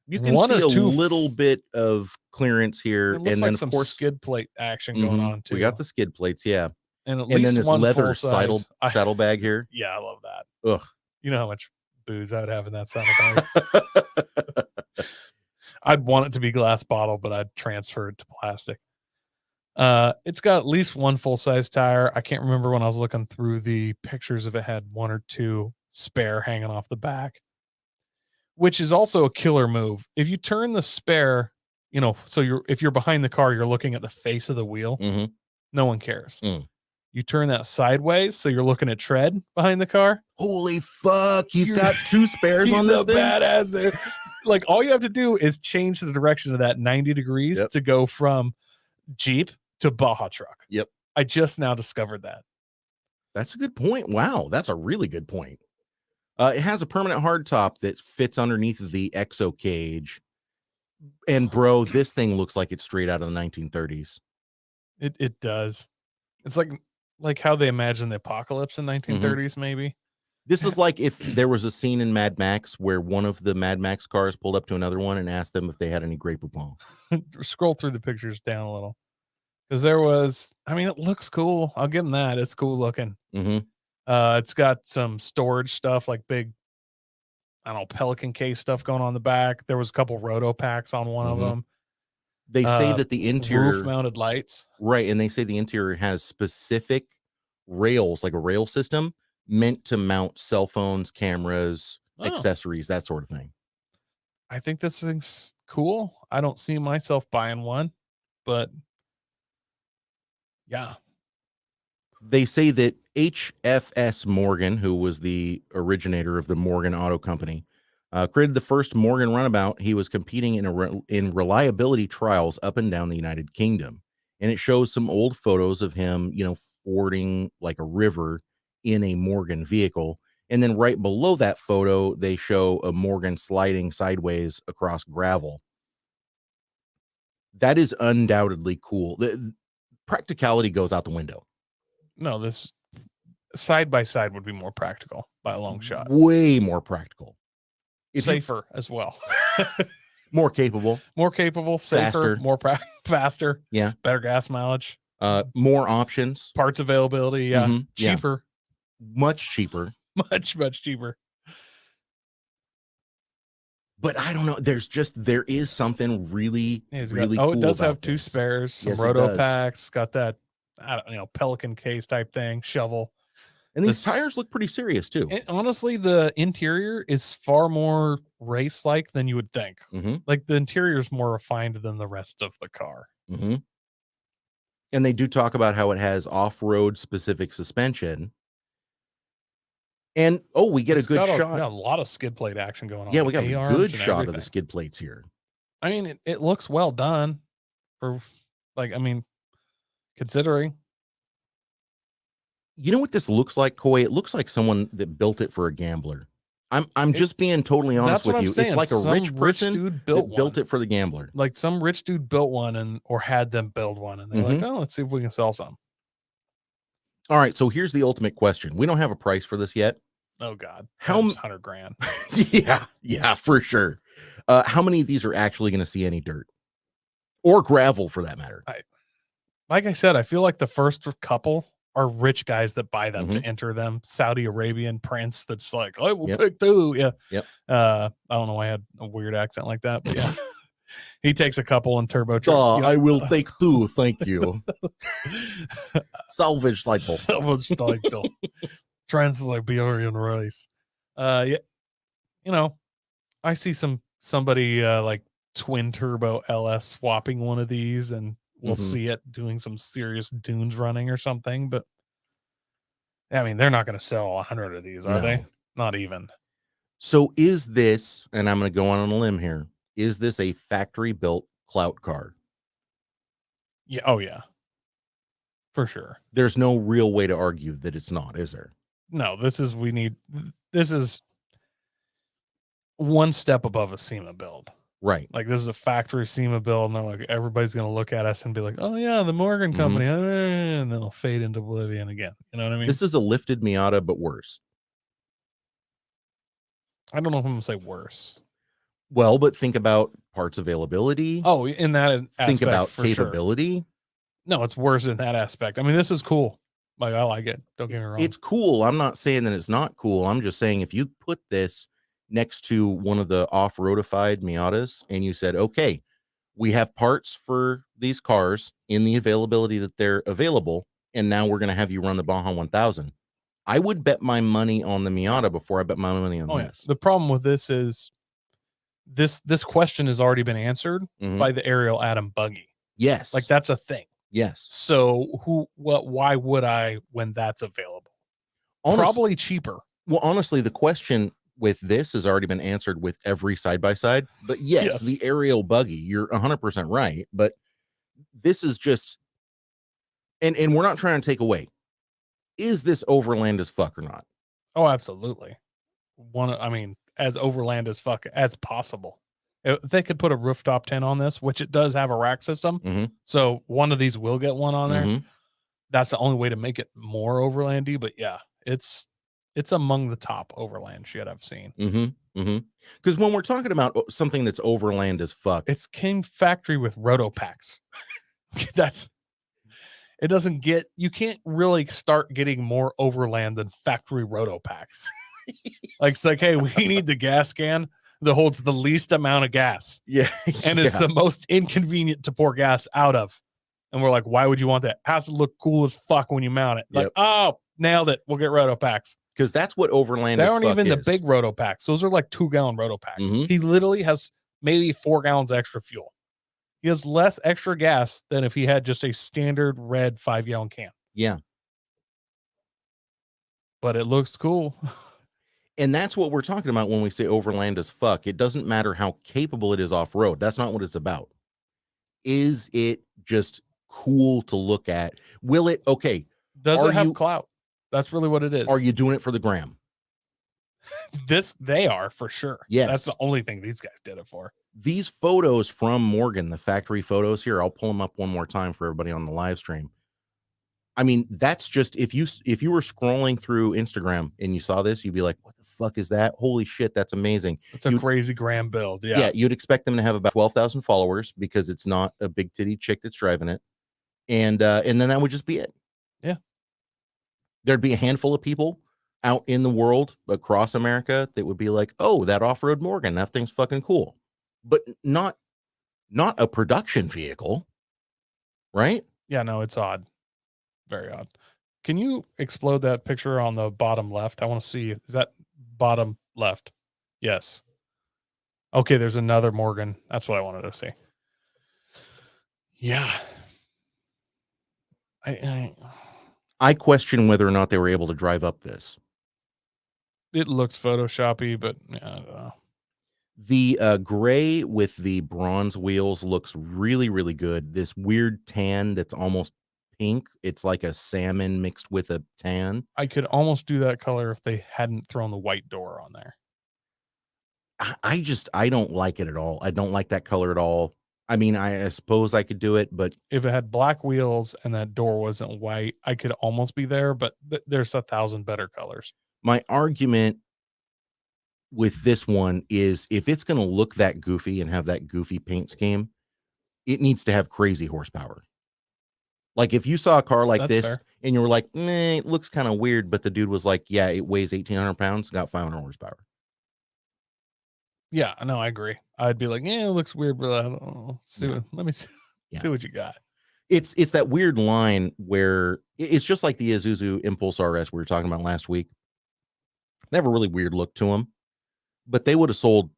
Speaker 2: You can see a little bit of clearance here, and then
Speaker 3: some
Speaker 2: of course
Speaker 3: skid plate action going on too.
Speaker 2: We got the skid plates, yeah,
Speaker 3: and
Speaker 2: then this leather saddlebag here.
Speaker 3: Yeah, I love that.
Speaker 2: Ugh,
Speaker 3: you know how much booze I would have in that saddlebag. I'd want it to be glass bottle, but I'd transfer it to plastic. It's got at least one full-size tire. I can't remember when I was looking through the pictures if it had one or two spare hanging off the back, which is also a killer move. If you turn the spare, so if you're behind the car, you're looking at the face of the wheel.
Speaker 2: Mm-hmm.
Speaker 3: No one cares.
Speaker 2: Mm.
Speaker 3: You turn that sideways, so you're looking at tread behind the car.
Speaker 2: Holy fuck! He's got two spares on
Speaker 3: He's
Speaker 2: this
Speaker 3: a
Speaker 2: thing.
Speaker 3: badass there. Like, all you have to do is change the direction of that 90 degrees to go from Jeep to Baja truck.
Speaker 2: Yep.
Speaker 3: I just now discovered that.
Speaker 2: That's a good point. Wow, that's a really good point. It has a permanent hardtop that fits underneath the exo cage. And bro, this thing looks like it's straight out of the 1930s.
Speaker 3: It does. It's like how they imagine the apocalypse in 1930s, maybe.
Speaker 2: This is like if there was a scene in Mad Max where one of the Mad Max cars pulled up to another one and asked them if they had any Grey Poupon.
Speaker 3: Scroll through the pictures down a little. Because there was, it looks cool. I'll give them that. It's cool looking.
Speaker 2: Mm-hmm.
Speaker 3: It's got some storage stuff, like big, Pelican case stuff going on in the back. There was a couple roto packs on one of them.
Speaker 2: They say that the interior
Speaker 3: roof mounted lights.
Speaker 2: Right. And they say the interior has specific rails, like a rail system meant to mount cell phones, cameras, accessories, that sort of thing.
Speaker 3: I think this thing's cool. I don't see myself buying one, but yeah.
Speaker 2: They say that HFS Morgan, who was the originator of the Morgan Auto Company, created the first Morgan runabout. He was competing in reliability trials up and down the United Kingdom. And it shows some old photos of him, fording like a river in a Morgan vehicle. And then right below that photo, they show a Morgan sliding sideways across gravel. That is undoubtedly cool. The practicality goes out the window.
Speaker 3: No, this side by side would be more practical by a long shot.
Speaker 2: Way more practical.
Speaker 3: Safer as well.
Speaker 2: More capable,
Speaker 3: safer, faster. Faster.
Speaker 2: Yeah.
Speaker 3: Better gas mileage.
Speaker 2: More options.
Speaker 3: Parts availability. Yeah.
Speaker 2: Mm-hmm.
Speaker 3: Cheaper.
Speaker 2: Yeah. Much cheaper.
Speaker 3: Much cheaper.
Speaker 2: But I don't know. There is something really cool.
Speaker 3: Oh, it does have two spares, some roto packs, got that, Pelican case type thing, shovel.
Speaker 2: And these tires look pretty serious too.
Speaker 3: Honestly, the interior is far more race-like than you would think.
Speaker 2: Mm-hmm.
Speaker 3: Like, the interior is more refined than the rest of the car.
Speaker 2: Mm-hmm. And they do talk about how it has off-road specific suspension. And we get a good shot.
Speaker 3: A lot of skid plate action going on.
Speaker 2: Yeah, we got a good shot of the skid plates here.
Speaker 3: It looks well done for, considering.
Speaker 2: You know what this looks like, Coy? It looks like someone that built it for a gambler. I'm just being totally honest with you.
Speaker 3: Saying.
Speaker 2: It's like a rich person
Speaker 3: dude
Speaker 2: built it for the gambler.
Speaker 3: Like some rich dude built one or had them build one, and they're like, "Oh, let's see if we can sell some."
Speaker 2: All right, so here's the ultimate question. We don't have a price for this yet.
Speaker 3: Oh God,
Speaker 2: how
Speaker 3: $100,000?
Speaker 2: yeah, for sure. How many of these are actually going to see any dirt or gravel, for that matter?
Speaker 3: Like I said, I feel like the first couple are rich guys that buy them to enter them. Saudi Arabian prince that's like, I will take two. Yeah.
Speaker 2: Yep.
Speaker 3: I don't know why I had a weird accent like that, but yeah. He takes a couple in turbocharged.
Speaker 2: I will take two, thank you. Salvage title.
Speaker 3: Salvage title. Trans-Siberian race. Yeah. I see somebody like twin turbo LS swapping one of these, and we'll see it doing some serious dunes running or something. But they're not going to sell 100 of these, are they? Not even.
Speaker 2: So is this, and I'm going to go on a limb here, is this a factory built clout car?
Speaker 3: Yeah. Oh yeah. For sure.
Speaker 2: There's no real way to argue that it's not, is there?
Speaker 3: No, this is one step above a SEMA build.
Speaker 2: Right.
Speaker 3: Like, this is a factory SEMA build, and they're like, everybody's going to look at us and be like, oh yeah, the Morgan company. And then they'll fade into oblivion again. You know what I mean?
Speaker 2: This is a lifted Miata, but worse.
Speaker 3: I don't know if I'm going to say worse.
Speaker 2: Well, but think about parts availability.
Speaker 3: Oh, in that aspect,
Speaker 2: think about capability.
Speaker 3: Sure. No, it's worse in that aspect. This is cool. Like, I like it. Don't get me wrong.
Speaker 2: It's cool. I'm not saying that it's not cool. I'm just saying if you put this next to one of the off-roadified Miatas and you said, okay, We have parts for these cars in the availability that they're available, and now we're going to have you run the Baja 1000. I would bet my money on the Miata before I bet my money on this.
Speaker 3: The problem with this is this question has already been answered by the Ariel Atom buggy.
Speaker 2: Yes.
Speaker 3: Like that's a thing.
Speaker 2: Yes.
Speaker 3: So why would I when that's available? Probably cheaper.
Speaker 2: Well, honestly, the question with this has already been answered with every side-by-side. But yes, the Ariel buggy, you're 100% right. But this is just, and we're not trying to take away. Is this overland as fuck or not?
Speaker 3: Oh, absolutely. As overland as fuck as possible. If they could put a rooftop tent on this, which it does have a rack system. So one of these will get one on there. That's the only way to make it more overlandy. But yeah, it's among the top overland shit I've seen.
Speaker 2: Because when we're talking about something that's overland as fuck,
Speaker 3: it's came factory with roto packs. You can't really start getting more overland than factory roto packs. Like it's like, hey, we need the gas can that holds the least amount of gas. And it's the most inconvenient to pour gas out of. And we're like, why would you want that? It has to look cool as fuck when you mount it. Like, oh, nailed it. We'll get roto packs.
Speaker 2: Because that's what overland
Speaker 3: they
Speaker 2: is. They
Speaker 3: aren't even the big roto packs. Those are like 2-gallon roto packs. He literally has maybe 4 gallons extra fuel. He has less extra gas than if he had just a standard red 5-gallon can.
Speaker 2: Yeah.
Speaker 3: But it looks cool.
Speaker 2: And that's what we're talking about when we say overland as fuck. It doesn't matter how capable it is off-road. That's not what it's about. Is it just cool to look at? Will it, okay.
Speaker 3: Does it have clout? That's really what it is.
Speaker 2: Are you doing it for the gram?
Speaker 3: They are for sure.
Speaker 2: Yes.
Speaker 3: That's the only thing these guys did it for.
Speaker 2: These photos from Morgan, the factory photos here, I'll pull them up one more time for everybody on the live stream. I mean, that's just, if you were scrolling through Instagram and you saw this, you'd be like, what the fuck is that? Holy shit, that's amazing.
Speaker 3: It's a crazy gram build.
Speaker 2: Yeah, you'd expect them to have about 12,000 followers because it's not a big titty chick that's driving it. And then that would just be it.
Speaker 3: Yeah.
Speaker 2: There'd be a handful of people out in the world across America that would be like, oh, that off-road Morgan, that thing's fucking cool. But not a production vehicle, right?
Speaker 3: Yeah, no, it's odd. Very odd. Can you explode that picture on the bottom left? I want to see. Is that bottom left? Yes. Okay, there's another Morgan. That's what I wanted to see. Yeah.
Speaker 2: I question whether or not they were able to drive up this.
Speaker 3: It looks Photoshoppy, but I don't know.
Speaker 2: The gray with the bronze wheels looks really, really good. This weird tan that's almost pink. It's like a salmon mixed with a tan.
Speaker 3: I could almost do that color if they hadn't thrown the white door on there.
Speaker 2: I don't like it at all. I don't like that color at all. I mean, I suppose I could do it, but
Speaker 3: if it had black wheels and that door wasn't white, I could almost be there, but there's 1,000 better colors.
Speaker 2: My argument with this one is if it's going to look that goofy and have that goofy paint scheme, it needs to have crazy horsepower. Like if you saw a car like this and you were like, meh, it looks kind of weird, but the dude was like, yeah, it weighs 1,800 pounds, got 500 horsepower.
Speaker 3: Yeah, no, I agree. I'd be like, yeah, it looks weird, but I don't know. Let me see what you got.
Speaker 2: It's that weird line where it's just like the Isuzu Impulse RS we were talking about last week. They have a really weird look to them, but they would have sold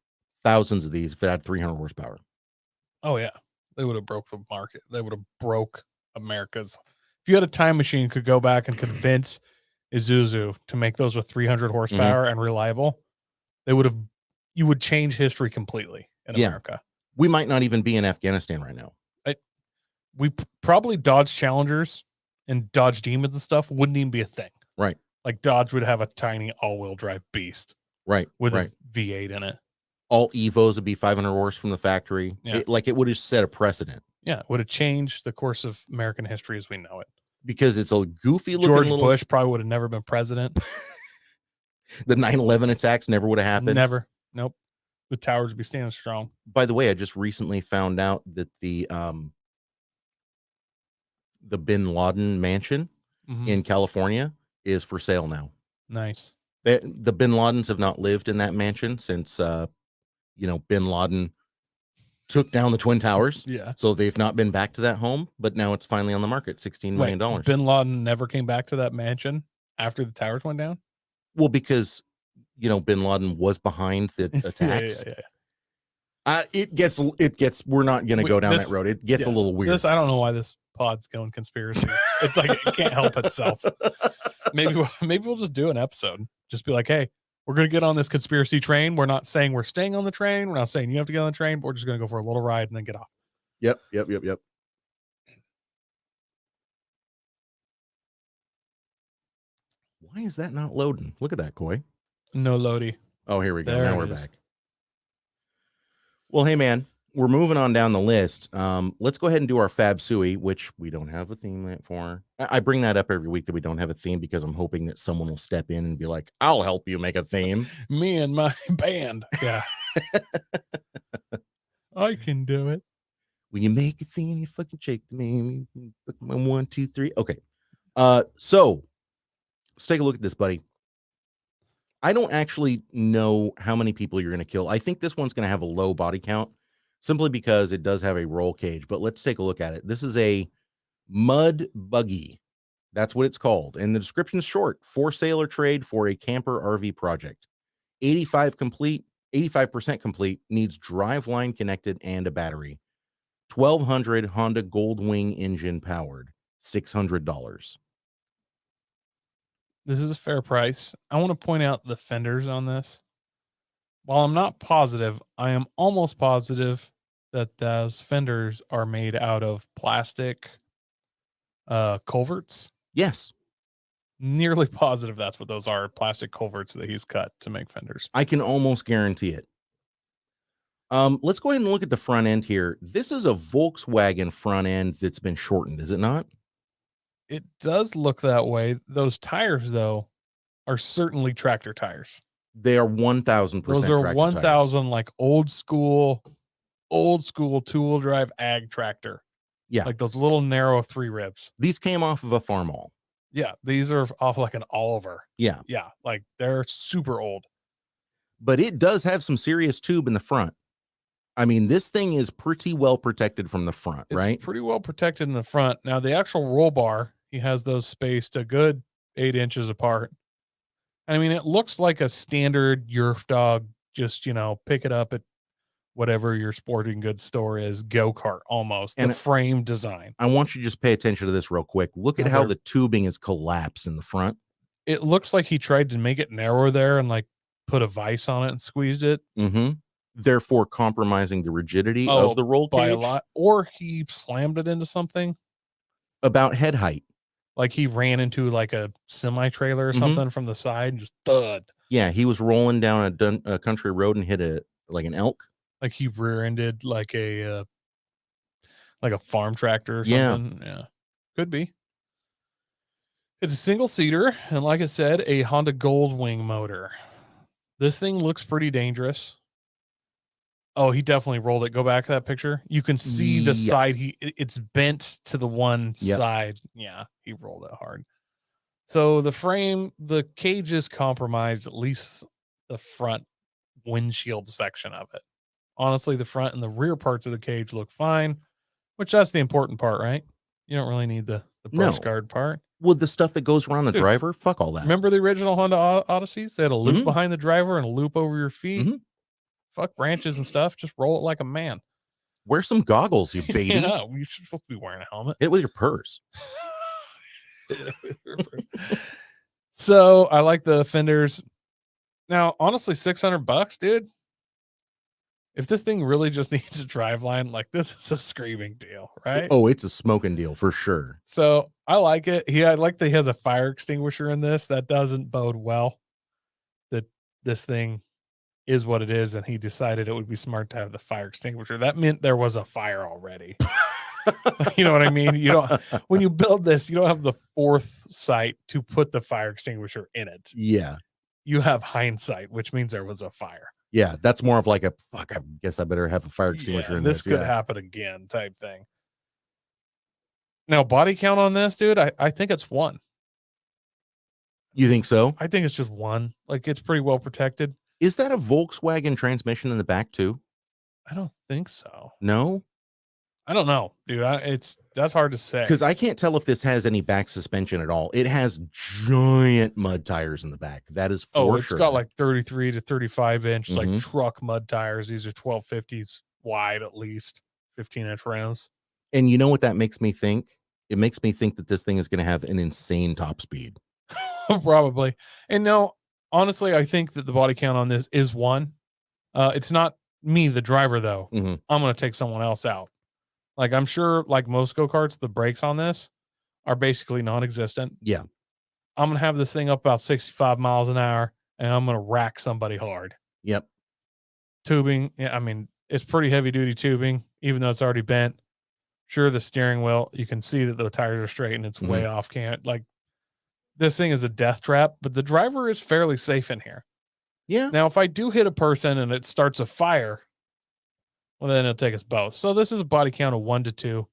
Speaker 2: thousands of these if it had 300 horsepower.
Speaker 3: Oh yeah, they would have broke the market. They would have broke America's. If you had a time machine, could go back and convince Isuzu to make those with 300 horsepower and reliable, you would change history completely in America.
Speaker 2: We might not even be in Afghanistan right now.
Speaker 3: We probably Dodge Challengers and Dodge Demons and stuff wouldn't even be a thing.
Speaker 2: Right.
Speaker 3: Like Dodge would have a tiny all-wheel drive beast.
Speaker 2: Right.
Speaker 3: With a V8 in it.
Speaker 2: All Evos would be 500 horse from the factory.
Speaker 3: Yeah.
Speaker 2: It would have set a precedent.
Speaker 3: Yeah. It would have changed the course of American history as we know it.
Speaker 2: Because it's a goofy looking
Speaker 3: George Bush probably would have never been president.
Speaker 2: The 9/11 attacks never would have happened.
Speaker 3: Never. Nope. The towers would be standing strong.
Speaker 2: By the way, I just recently found out that the Bin Laden mansion in California is for sale now.
Speaker 3: Nice.
Speaker 2: The Bin Ladens have not lived in that mansion since Bin Laden took down the Twin Towers.
Speaker 3: Yeah.
Speaker 2: So they've not been back to that home, but now it's finally on the market, $16 million.
Speaker 3: Wait, Bin Laden never came back to that mansion after the towers went down?
Speaker 2: Well, because, Bin Laden was behind the attacks. It gets, we're not going to go down that road. It gets a little weird.
Speaker 3: I don't know why this pod's going conspiracy. It's like, it can't help itself. Maybe we'll just do an episode. Just be like, hey, we're going to get on this conspiracy train. We're not saying we're staying on the train. We're not saying you have to get on the train, but we're just going to go for a little ride and then get off.
Speaker 2: Yep. Why is that not loading? Look at that, Coy.
Speaker 3: No loady.
Speaker 2: Oh, here we go.
Speaker 3: There
Speaker 2: now we're
Speaker 3: it is.
Speaker 2: back. Well, hey, man, we're moving on down the list. Let's go ahead and do our FabSui, which we don't have a theme for. I bring that up every week that we don't have a theme because I'm hoping that someone will step in and be like, I'll help you make a theme.
Speaker 3: Me and my band. Yeah. I can do it.
Speaker 2: When you make a theme, you fucking shake the name. 1, 2, 3. Okay. So let's take a look at this, buddy. I don't actually know how many people you're going to kill. I think this one's going to have a low body count simply because it does have a roll cage, but let's take a look at it. This is a Mud Buggy. That's what it's called. And the description is short: for sale or trade for a camper RV project. 85% complete, needs drive line connected and a battery. 1200 Honda Goldwing engine powered. $600.
Speaker 3: This is a fair price. I want to point out the fenders on this. While I'm not positive, I am almost positive that those fenders are made out of plastic culverts.
Speaker 2: Yes.
Speaker 3: Nearly positive that's what those are, plastic culverts that he's cut to make fenders.
Speaker 2: I can almost guarantee it. Let's go ahead and look at the front end here. This is a Volkswagen front end that's been shortened, is it not?
Speaker 3: It does look that way. Those tires, though, are certainly tractor tires.
Speaker 2: They are 1,000%.
Speaker 3: Those are 1,000 like old school two-wheel drive ag tractor.
Speaker 2: Yeah.
Speaker 3: Like those little narrow 3 ribs.
Speaker 2: These came off of a Farmall.
Speaker 3: Yeah. These are off like an Oliver.
Speaker 2: Yeah.
Speaker 3: Yeah. Like they're super old.
Speaker 2: But it does have some serious tube in the front. I mean, this thing is pretty well protected from the front, right?
Speaker 3: It's pretty well protected in the front. Now, the actual roll bar, he has those spaced a good 8 inches apart. I mean, it looks like a standard Yerf dog, just, pick it up at whatever your sporting goods store is, go-kart almost, and the frame design.
Speaker 2: I want you to just pay attention to this real quick. Look at how the tubing is collapsed in the front.
Speaker 3: It looks like he tried to make it narrower there and like put a vise on it and squeezed it.
Speaker 2: Mm-hmm. Therefore compromising the rigidity of the roll cage
Speaker 3: by a lot, or he slammed it into something
Speaker 2: about head height.
Speaker 3: Like he ran into like a semi trailer or something from the side and just thud.
Speaker 2: Yeah, he was rolling down a country road and hit an elk.
Speaker 3: Like he rear-ended like a farm tractor or something. Yeah, could be. It's a single seater, and like I said, a Honda Goldwing motor. This thing looks pretty dangerous. Oh, he definitely rolled it. Go back to that picture. You can see the side. It's bent to the one side. Yeah, he rolled it hard. So the cage is compromised, at least the front windshield section of it. Honestly, the front and the rear parts of the cage look fine, which that's the important part, right? You don't really need the brush guard part.
Speaker 2: Well, the stuff that goes around the driver, fuck all that.
Speaker 3: Remember the original Honda Odysseys? They had a loop behind the driver and a loop over your feet. Fuck branches and stuff. Just roll it like a man.
Speaker 2: Wear some goggles, you baby.
Speaker 3: Yeah, you're supposed to be wearing a helmet.
Speaker 2: Hit it with your purse.
Speaker 3: So I like the fenders. Now, honestly, $600, dude. If this thing really just needs a driveline, like this is a screaming deal, right?
Speaker 2: Oh, it's a smoking deal for sure.
Speaker 3: So I like it. I like that he has a fire extinguisher in this. That doesn't bode well. That this thing is what it is, and he decided it would be smart to have the fire extinguisher. That meant there was a fire already. You know what I mean? When you build this, you don't have the foresight to put the fire extinguisher in it.
Speaker 2: Yeah.
Speaker 3: You have hindsight, which means there was a fire.
Speaker 2: Yeah, that's more of like I guess I better have a fire extinguisher in this.
Speaker 3: This could happen again type thing. Now, body count on this, dude, I think it's 1.
Speaker 2: You think so?
Speaker 3: I think it's just 1. Like, it's pretty well protected.
Speaker 2: Is that a Volkswagen transmission in the back too?
Speaker 3: I don't think so.
Speaker 2: No,
Speaker 3: I don't know, dude. That's hard to say.
Speaker 2: because I can't tell if this has any back suspension at all. It has giant mud tires in the back. That is for
Speaker 3: It's
Speaker 2: sure.
Speaker 3: got like 33 to 35 inch like
Speaker 2: Mhm.
Speaker 3: truck mud tires. These are 1250s wide, at least 15-inch rims.
Speaker 2: And you know what that makes me think? It makes me think that this thing is going to have an insane top speed.
Speaker 3: Probably. And no, honestly, I think that the body count on this is 1. It's not me, the driver, though.
Speaker 2: Mhm.
Speaker 3: I'm going to take someone else out. Like, I'm sure, like most go-karts, the brakes on this are basically non-existent.
Speaker 2: Yeah.
Speaker 3: I'm going to have this thing up about 65 miles an hour, and I'm going to rack somebody hard.
Speaker 2: Yep.
Speaker 3: Tubing, yeah, I mean, it's pretty heavy-duty tubing, even though it's already bent. Sure, the steering wheel, you can see that the tires are straight and it's way off. Like, this thing is a death trap, but the driver is fairly safe in here.
Speaker 2: Yeah.
Speaker 3: Now, if I do hit a person and it starts a fire, well, then it'll take us both. So this is a body count of 1 to 2.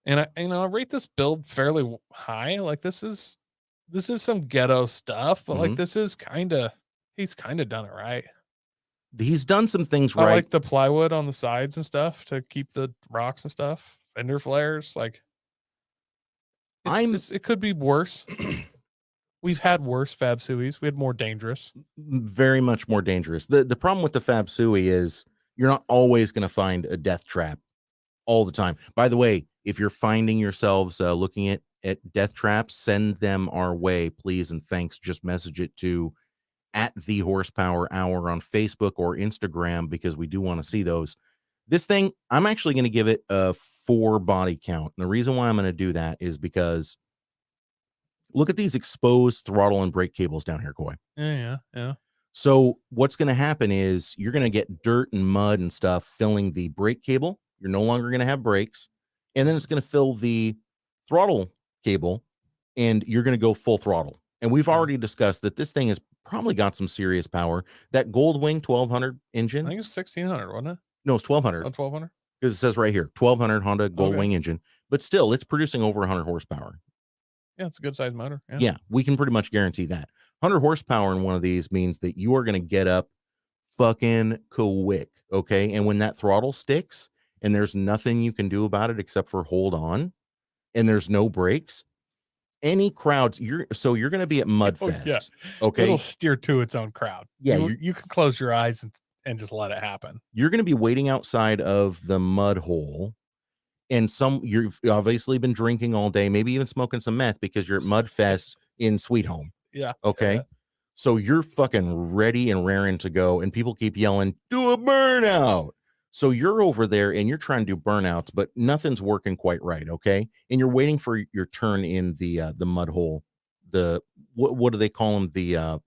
Speaker 3: And I rate this build fairly high. Like, this is some ghetto stuff, but like, this is he's kind of done it right.
Speaker 2: He's done some things
Speaker 3: I
Speaker 2: right.
Speaker 3: like the plywood on the sides and stuff to keep the rocks and stuff, fender flares. Like, it could be worse. We've had worse FabSuis. We had more dangerous.
Speaker 2: Very much more dangerous. The problem with the FabSui is you're not always going to find a death trap all the time. By the way, if you're finding yourselves looking at death traps, send them our way, please and thanks. Just message it to @TheHorsepowerHour on Facebook or Instagram, because we do want to see those. This thing, I'm actually going to give it a 4 body count. And the reason why I'm going to do that is because look at these exposed throttle and brake cables down here, Coy.
Speaker 3: Yeah.
Speaker 2: So what's going to happen is you're going to get dirt and mud and stuff filling the brake cable. You're no longer going to have brakes. And then it's going to fill the throttle cable, and you're going to go full throttle. And we've already discussed that this thing has probably got some serious power. That Goldwing 1200 engine.
Speaker 3: I think it's 1600, wasn't it?
Speaker 2: No, it's 1200.
Speaker 3: Oh, 1200?
Speaker 2: Because it says right here, 1200 Honda Goldwing engine. But still, it's producing over 100 horsepower.
Speaker 3: Yeah, it's a good sized motor.
Speaker 2: Yeah, we can pretty much guarantee that. 100 horsepower in one of these means that you are going to get up fucking quick, okay? And when that throttle sticks and there's nothing you can do about it except for hold on, and there's no brakes, any crowds, you're going to be at Mudfest,
Speaker 3: yeah.
Speaker 2: okay?
Speaker 3: It'll steer to its own crowd.
Speaker 2: Yeah,
Speaker 3: you can close your eyes and just let it happen.
Speaker 2: You're going to be waiting outside of the mud hole. And you've obviously been drinking all day, maybe even smoking some meth because you're at Mudfest in Sweet Home.
Speaker 3: Yeah.
Speaker 2: Okay.
Speaker 3: Yeah.
Speaker 2: So you're fucking ready and raring to go, and people keep yelling, do a burnout. So you're over there and you're trying to do burnouts, but nothing's working quite right. Okay. And you're waiting for your turn in the mud hole. What do they call them? The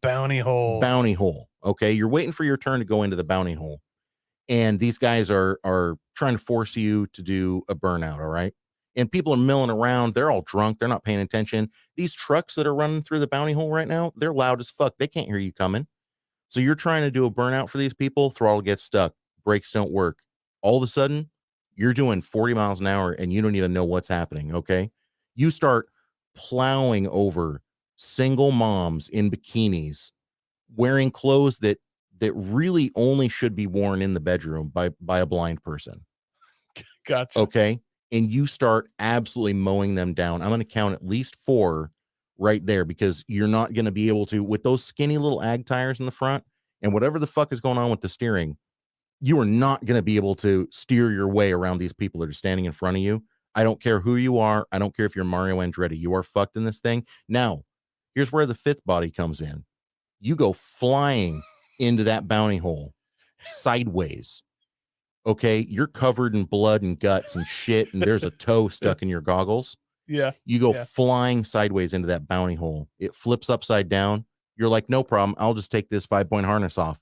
Speaker 3: bounty hole.
Speaker 2: Bounty hole. Okay. You're waiting for your turn to go into the bounty hole. And these guys are trying to force you to do a burnout, all right? And people are milling around. They're all drunk. They're not paying attention. These trucks that are running through the bounty hole right now, they're loud as fuck. They can't hear you coming. So you're trying to do a burnout for these people. Throttle gets stuck. Brakes don't work. All of a sudden, you're doing 40 miles an hour and you don't even know what's happening, okay? You start plowing over single moms in bikinis wearing clothes that really only should be worn in the bedroom by a blind person.
Speaker 3: Gotcha.
Speaker 2: Okay. And you start absolutely mowing them down. I'm going to count at least 4 right there, because you're not going to be able to, with those skinny little ag tires in the front and whatever the fuck is going on with the steering, you are not going to be able to steer your way around these people that are standing in front of you. I don't care who you are. I don't care if you're Mario Andretti. You are fucked in this thing. Now, here's where the 5th body comes in. You go flying into that bounty hole sideways. Okay, you're covered in blood and guts and shit, and there's a toe stuck in your goggles.
Speaker 3: Yeah.
Speaker 2: You go flying sideways into that bounty hole. It flips upside down. You're like, no problem. I'll just take this 5-point harness off.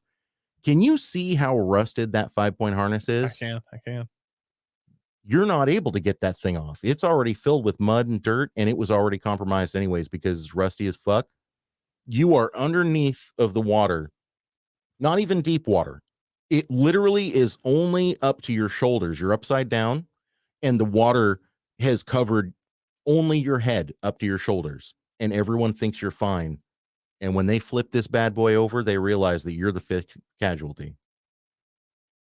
Speaker 2: Can you see how rusted that 5-point harness is?
Speaker 3: I can.
Speaker 2: You're not able to get that thing off. It's already filled with mud and dirt, and it was already compromised anyways because it's rusty as fuck. You are underneath of the water, not even deep water. It literally is only up to your shoulders. You're upside down, and the water has covered only your head up to your shoulders, and everyone thinks you're fine. And when they flip this bad boy over, they realize that you're the 5th casualty.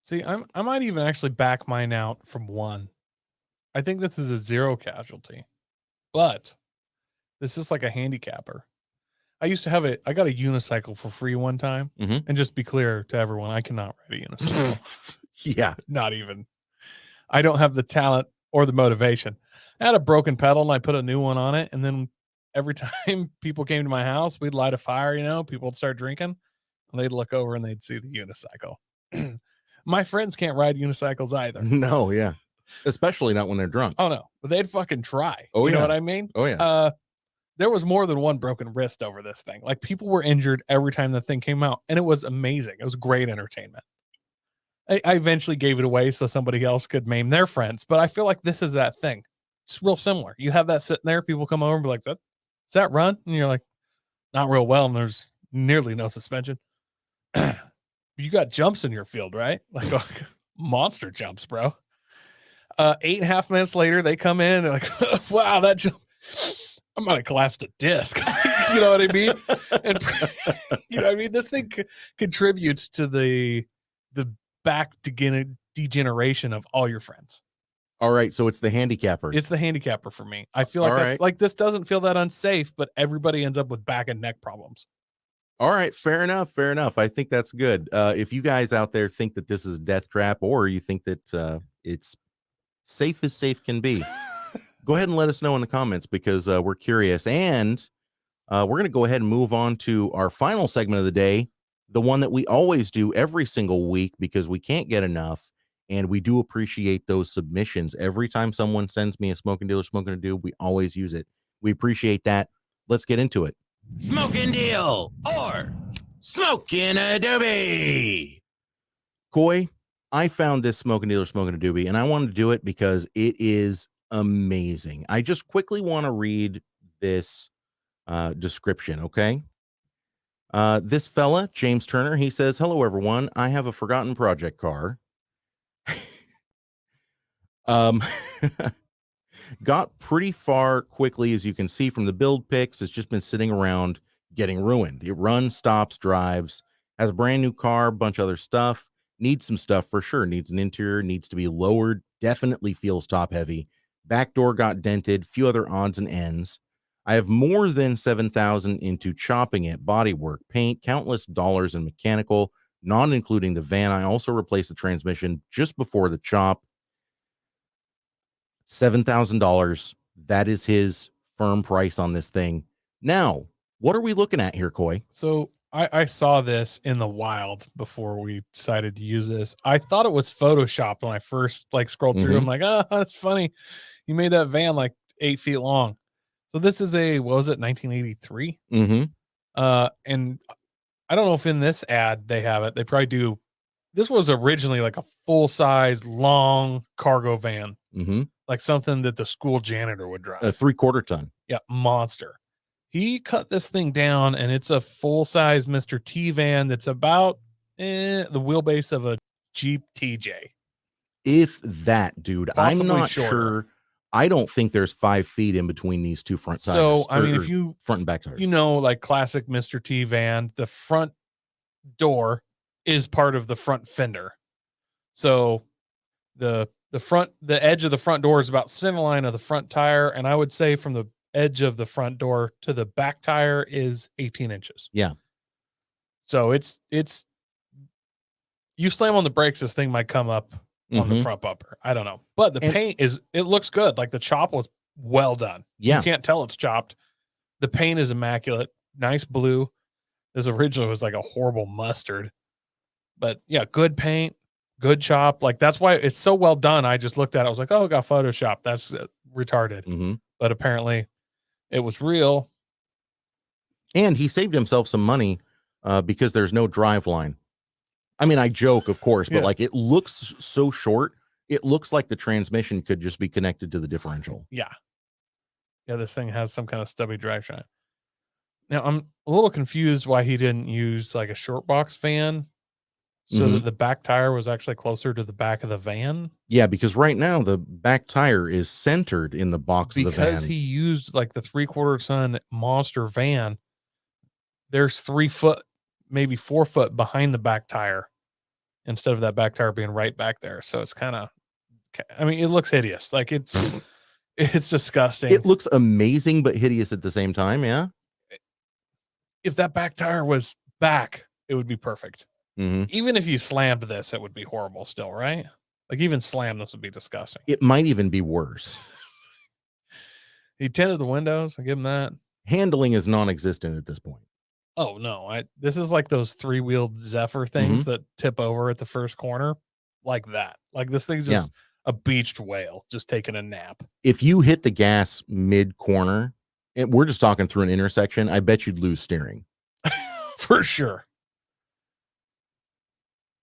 Speaker 3: See, I might even actually back mine out from 1. I think this is a 0 casualty, but this is like a handicapper. I used to have I got a unicycle for free one time.
Speaker 2: Mhm.
Speaker 3: And just be clear to everyone, I cannot ride a unicycle.
Speaker 2: Yeah.
Speaker 3: Not even. I don't have the talent or the motivation. I had a broken pedal and I put a new one on it. And then every time people came to my house, we'd light a fire, people would start drinking and they'd look over and they'd see the unicycle. My friends can't ride unicycles either.
Speaker 2: No, yeah. Especially not when they're drunk.
Speaker 3: Oh no, but they'd fucking try.
Speaker 2: Oh,
Speaker 3: You know
Speaker 2: yeah.
Speaker 3: what I mean?
Speaker 2: Oh, yeah.
Speaker 3: There was more than one broken wrist over this thing. Like people were injured every time the thing came out, and it was amazing. It was great entertainment. I eventually gave it away so somebody else could maim their friends, but I feel like this is that thing. It's real similar. You have that sitting there, people come over and be like, "Does that run?" And you're like, "Not real well," and there's nearly no suspension. You got jumps in your field, right? Like monster jumps, bro. 8.5 minutes later, they come in and like, wow, that jump. I'm gonna collapse the disc. You know what I mean? And you know what I mean? This thing contributes to the back degeneration of all your friends.
Speaker 2: All right, so it's the handicapper.
Speaker 3: It's the handicapper for me. I feel like
Speaker 2: All
Speaker 3: that's
Speaker 2: right.
Speaker 3: like this doesn't feel that unsafe, but everybody ends up with back and neck problems.
Speaker 2: All right, fair enough. Fair enough. I think that's good. If you guys out there think that this is a death trap, or you think that it's safe as safe can be, go ahead and let us know in the comments because we're curious. And we're going to go ahead and move on to our final segment of the day, the one that we always do every single week because we can't get enough. And we do appreciate those submissions. Every time someone sends me a smoking deal or smoking a dude, we always use it. We appreciate that. Let's get into it.
Speaker 4: Smoking deal or smoking a doobie.
Speaker 2: Coy, I found this smoking deal or smoking a doobie, and I wanted to do it because it is amazing. I just quickly want to read this description, okay? This fella, James Turner, he says, "Hello, everyone. I have a forgotten project car. Got pretty far quickly, as you can see from the build pics. It's just been sitting around getting ruined. It runs, stops, drives, has a brand new car, bunch of other stuff. Needs some stuff for sure. Needs an interior, needs to be lowered. Definitely feels top heavy. Back door got dented, few other odds and ends. I have more than 7,000 into chopping it, bodywork, paint, countless dollars in mechanical, not including the van. I also replaced the transmission just before the chop. $7,000. That is his firm price on this thing. Now, what are we looking at here, Coy?
Speaker 3: So I saw this in the wild before we decided to use this. I thought it was photoshopped when I first scrolled through. I'm like, that's funny. You made that van like 8 feet long. So this is what was it, 1983? And I don't know if in this ad they have it. They probably do. This was originally like a full-size long cargo van. Like something that the school janitor would drive.
Speaker 2: A 3/4 ton.
Speaker 3: Yeah, monster. He cut this thing down, and it's a full-size Mr. T van that's about the wheelbase of a Jeep TJ.
Speaker 2: If that, dude.
Speaker 3: Possibly
Speaker 2: I'm not
Speaker 3: shorter.
Speaker 2: sure. I don't think there's 5 feet in between these two front tires.
Speaker 3: So, I mean, if you
Speaker 2: front and back tires,
Speaker 3: like classic Mr. T van, the front door is part of the front fender. So the edge of the front door is about center line of the front tire, and I would say from the edge of the front door to the back tire is 18 inches.
Speaker 2: Yeah.
Speaker 3: So it's you slam on the brakes, this thing might come up on the front bumper. I don't know, but the paint it looks good. Like the chop was well done.
Speaker 2: Yeah,
Speaker 3: you can't tell it's chopped. The paint is immaculate, nice blue. This originally was like a horrible mustard, but yeah, good paint. Good chop. Like that's why it's so well done. I just looked at it. I was like, oh, it got Photoshop. That's retarded. But apparently it was real.
Speaker 2: And he saved himself some money because there's no drive line. I mean, I joke, of course, but like it looks so short. It looks like the transmission could just be connected to the differential.
Speaker 3: Yeah. Yeah. This thing has some kind of stubby drivetrain. Now I'm a little confused why he didn't use like a short box fan. So that the back tire was actually closer to the back of the van?
Speaker 2: Yeah, because right now the back tire is centered in the box of the van.
Speaker 3: Because he used like the 3/4 ton monster van, there's 3 foot, maybe 4 foot behind the back tire. instead of that back tire being right back there. So it's kind of, I mean, it looks hideous. Like it's disgusting.
Speaker 2: It looks amazing, but hideous at the same time. Yeah.
Speaker 3: If that back tire was back, it would be perfect.
Speaker 2: Mm-hmm.
Speaker 3: Even if you slammed this, it would be horrible still, right? Like even slam this would be disgusting.
Speaker 2: It might even be worse.
Speaker 3: He tinted the windows. I give him that.
Speaker 2: Handling is non-existent at this point.
Speaker 3: Oh no, this is like those 3-wheeled Zephyr things that tip over at the first corner, like that. Like this thing's just a beached whale just taking a nap.
Speaker 2: If you hit the gas mid-corner, and we're just talking through an intersection, I bet you'd lose steering.
Speaker 3: For sure.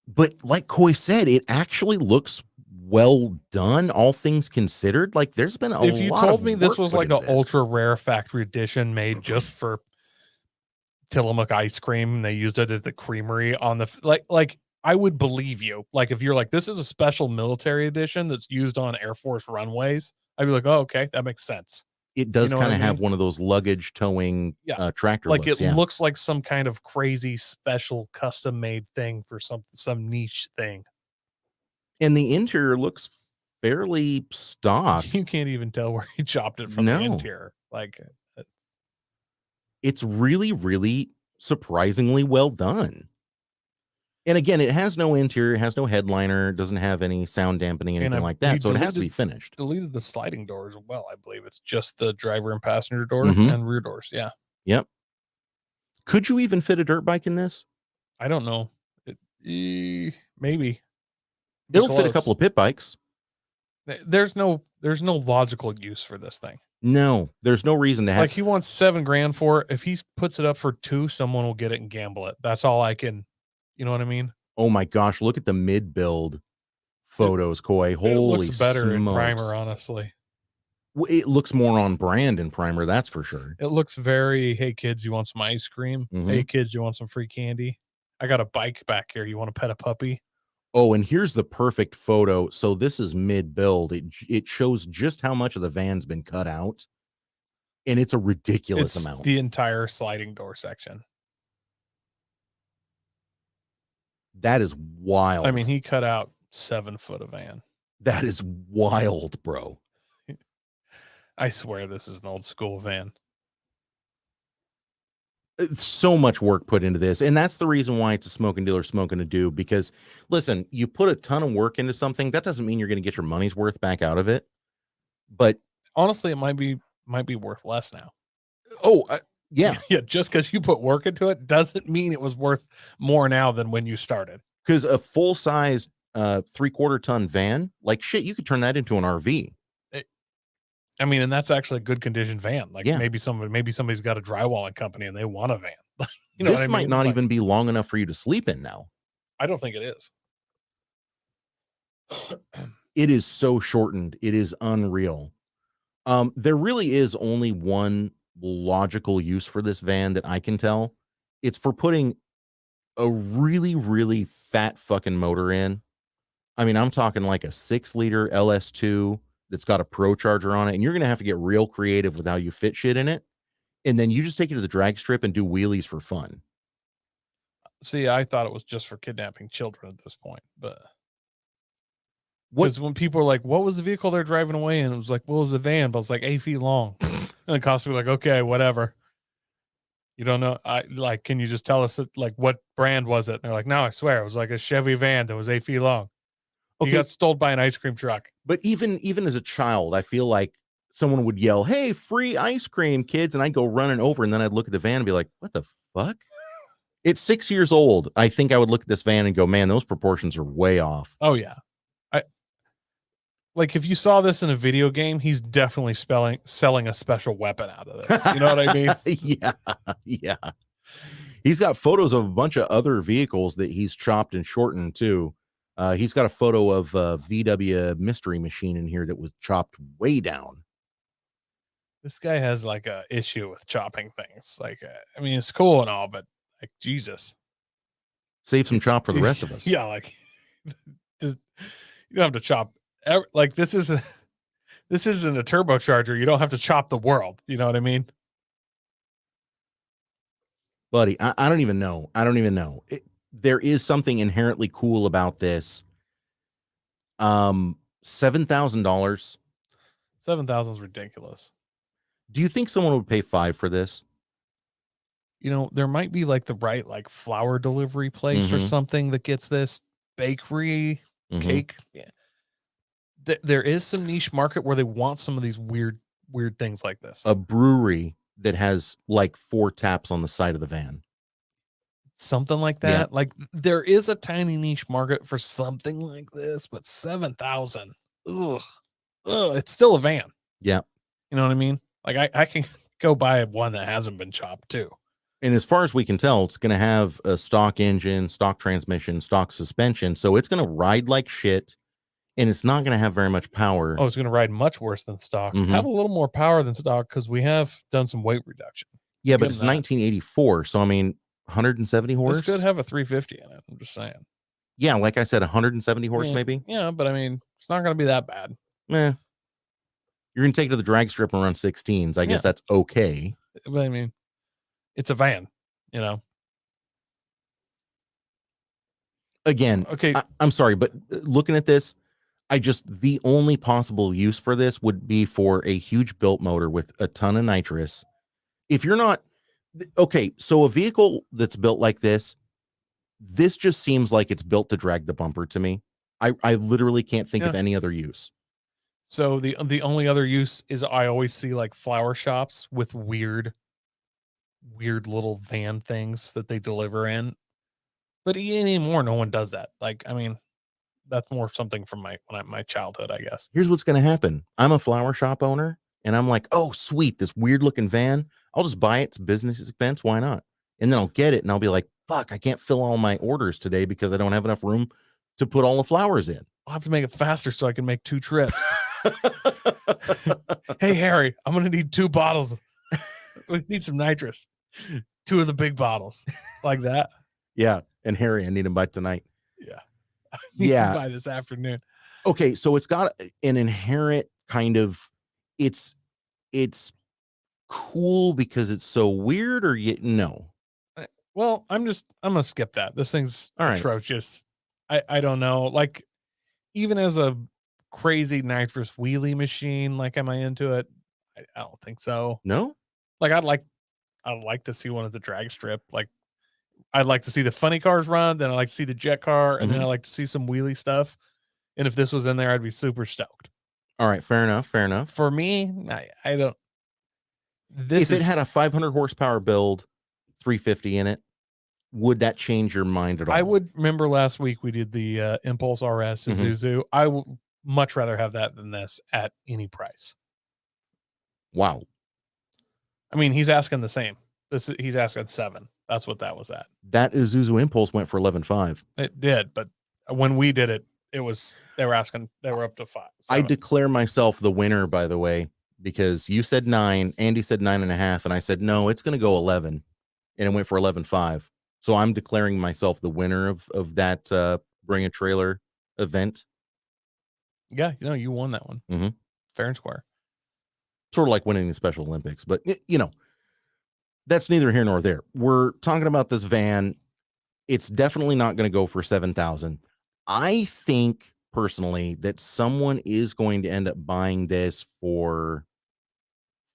Speaker 2: But like Coy said, it actually looks well done, all things considered. Like there's been a lot.
Speaker 3: If you told me this
Speaker 2: work
Speaker 3: was
Speaker 2: put
Speaker 3: like
Speaker 2: into
Speaker 3: an
Speaker 2: this.
Speaker 3: ultra rare factory edition made just for Tillamook ice cream, and they used it at the creamery on the like I would believe you. Like if you're like, this is a special military edition that's used on Air Force runways, I'd be like, oh, okay, that makes sense.
Speaker 2: It does
Speaker 3: You know
Speaker 2: kind of
Speaker 3: what I
Speaker 2: have
Speaker 3: mean?
Speaker 2: one of those luggage towing tractor
Speaker 3: Like
Speaker 2: looks,
Speaker 3: it looks like some kind of crazy special custom made thing for some niche thing.
Speaker 2: And the interior looks fairly stock.
Speaker 3: You can't even tell where he chopped it from the interior. Like
Speaker 2: it's really, really surprisingly well done. And again, it has no interior, it has no headliner, doesn't have any sound dampening, anything like that. So it has to be finished.
Speaker 3: Deleted the sliding doors as well, I believe. It's just the driver and passenger door and rear doors. Yeah.
Speaker 2: Yep. Could you even fit a dirt bike in this?
Speaker 3: I don't know. Maybe.
Speaker 2: It'll fit a couple of pit bikes.
Speaker 3: There's no logical use for this thing.
Speaker 2: No, there's no reason to have.
Speaker 3: Like he wants $7,000 for it. If he puts it up for 2, someone will get it and gamble it. That's all I can. You know what I mean?
Speaker 2: Oh my gosh, look at the mid-build photos, Coy. Holy
Speaker 3: it looks better
Speaker 2: smokes.
Speaker 3: in primer, honestly.
Speaker 2: It looks more on brand in primer, that's for sure.
Speaker 3: It looks very, hey kids, you want some ice cream? Hey kids, you want some free candy? I got a bike back here. You want to pet a puppy?
Speaker 2: Oh, and here's the perfect photo. So this is mid-build. It shows just how much of the van's been cut out. And it's a ridiculous amount.
Speaker 3: The entire sliding door section.
Speaker 2: That is wild.
Speaker 3: I mean, he cut out 7 foot of van.
Speaker 2: That is wild, bro.
Speaker 3: I swear this is an old school van.
Speaker 2: So much work put into this. And that's the reason why it's a smoking dealer smoking to do. Because listen, you put a ton of work into something. That doesn't mean you're going to get your money's worth back out of it. But
Speaker 3: honestly, it might be worth less now.
Speaker 2: Oh, yeah.
Speaker 3: Yeah. Just because you put work into it doesn't mean it was worth more now than when you started.
Speaker 2: Because a full-size 3/4 ton van, like shit, you could turn that into an RV.
Speaker 3: I mean, and that's actually a good condition van. Like maybe somebody's got a drywalling company and they want a van. You know,
Speaker 2: this might not even be long enough for you to sleep in now.
Speaker 3: I don't think it is.
Speaker 2: It is so shortened. It is unreal. There really is only one logical use for this van that I can tell. It's for putting a really, really fat fucking motor in. I mean, I'm talking like a 6-liter LS2 that's got a Pro Charger on it, and you're going to have to get real creative with how you fit shit in it. And then you just take it to the drag strip and do wheelies for fun.
Speaker 3: See, I thought it was just for kidnapping children at this point, but because when people are like, what was the vehicle they're driving away in? It was like, well, it was a van, but it's like 8 feet long. And the cops were like, okay, whatever. You don't know. Can you just tell us like what brand was it? And they're like, no, I swear it was like a Chevy van that was 8 feet long. Okay. You got stolen by an ice cream truck.
Speaker 2: But even as a child, I feel like someone would yell, hey, free ice cream, kids. And I'd go running over, and then I'd look at the van and be like, what the fuck? It's 6 years old. I think I would look at this van and go, man, those proportions are way off.
Speaker 3: Oh, yeah. Like if you saw this in a video game, he's definitely selling a special weapon out of this. You know what I mean?
Speaker 2: Yeah. He's got photos of a bunch of other vehicles that he's chopped and shortened too. He's got a photo of a VW Mystery Machine in here that was chopped way down.
Speaker 3: This guy has like a issue with chopping things. Like, I mean, it's cool and all, but like, Jesus.
Speaker 2: Save some chop for the rest of us.
Speaker 3: Yeah, like you don't have to chop. Like this isn't a turbocharger. You don't have to chop the world. You know what I mean?
Speaker 2: Buddy, I don't even know. there is something inherently cool about this. $7,000.
Speaker 3: 7,000 is ridiculous.
Speaker 2: Do you think someone would pay $5,000 for this?
Speaker 3: You know, there might be like the right like flour delivery place or
Speaker 2: Mhm.
Speaker 3: something that gets this bakery
Speaker 2: Mhm.
Speaker 3: cake. Yeah. There is some niche market where they want some of these weird things like this.
Speaker 2: A brewery that has like 4 taps on the side of the van.
Speaker 3: Something like
Speaker 2: Yeah.
Speaker 3: that. Like there is a tiny niche market for something like this, but 7,000. Ugh. It's still a van.
Speaker 2: Yeah.
Speaker 3: You know what I mean? Like I can go buy one that hasn't been chopped too.
Speaker 2: And as far as we can tell, it's going to have a stock engine, stock transmission, stock suspension. So it's going to ride like shit, and it's not going to have very much power.
Speaker 3: Oh, it's going to ride much worse than stock.
Speaker 2: Mhm.
Speaker 3: Have a little more power than stock because we have done some weight reduction.
Speaker 2: Yeah, but
Speaker 3: give
Speaker 2: it's
Speaker 3: 'em that.
Speaker 2: 1984. So, I mean, 170 horse.
Speaker 3: This could have a 350 in it. I'm just saying.
Speaker 2: Yeah, like I said, 170 horse
Speaker 3: Yeah,
Speaker 2: maybe.
Speaker 3: Yeah, but I mean, it's not going to be that bad.
Speaker 2: You're going to take it to the drag strip and run 16s. I guess that's okay.
Speaker 3: But I mean, it's a van, you know.
Speaker 2: Again,
Speaker 3: Okay.
Speaker 2: I'm sorry, but looking at this, the only possible use for this would be for a huge built motor with a ton of nitrous. If you're not okay, so a vehicle that's built like this just seems like it's built to drag the bumper to me. I literally can't think of any other use.
Speaker 3: So the only other use is I always see like flower shops with weird little van things that they deliver in. But anymore, no one does that. Like, I mean, that's more something from my childhood, I guess.
Speaker 2: Here's what's going to happen. I'm a flower shop owner, and I'm like, oh, sweet, this weird looking van. I'll just buy it. It's business expense. Why not? And then I'll get it, and I'll be like, fuck, I can't fill all my orders today because I don't have enough room to put all the flowers in.
Speaker 3: I'll have to make it faster so I can make 2 trips. Hey, Harry, I'm going to need 2 bottles. We need some nitrous. 2 of the big bottles like that.
Speaker 2: Yeah. And Harry, I need him by tonight.
Speaker 3: Yeah.
Speaker 2: Yeah.
Speaker 3: By this afternoon.
Speaker 2: Okay. So it's got an inherent kind of, it's cool because it's so weird, or no?
Speaker 3: Well, I'm going to skip that. This thing's
Speaker 2: all right.
Speaker 3: Atrocious. I don't know. Like, even as a crazy nitrous wheelie machine, like, am I into it? I don't think so.
Speaker 2: No?
Speaker 3: Like, I'd like to see one at the drag strip. Like, I'd like to see the funny cars run, then I like to see the jet car, and then I like to see some wheelie stuff. And if this was in there, I'd be super stoked.
Speaker 2: All right, fair enough.
Speaker 3: For me, I don't.
Speaker 2: If it had a 500 horsepower build, 350 in it, would that change your mind at all?
Speaker 3: I would remember last week we did the Impulse RS Isuzu. I would much rather have that than this at any price.
Speaker 2: Wow.
Speaker 3: I mean, he's asking the same. He's asking 7. That's what that was at.
Speaker 2: That Isuzu Impulse went for 11.5.
Speaker 3: It did, but when we did it, they were up to 5. 7.
Speaker 2: I declare myself the winner, by the way, because you said 9, Andy said 9.5, and I said no, it's going to go 11, and it went for 11.5. So I'm declaring myself the winner of that Bring a Trailer event.
Speaker 3: Yeah, you won that one.
Speaker 2: Mm-hmm.
Speaker 3: Fair and square.
Speaker 2: Sort of like winning the Special Olympics, but that's neither here nor there. We're talking about this van. It's definitely not going to go for 7,000. I think personally that someone is going to end up buying this for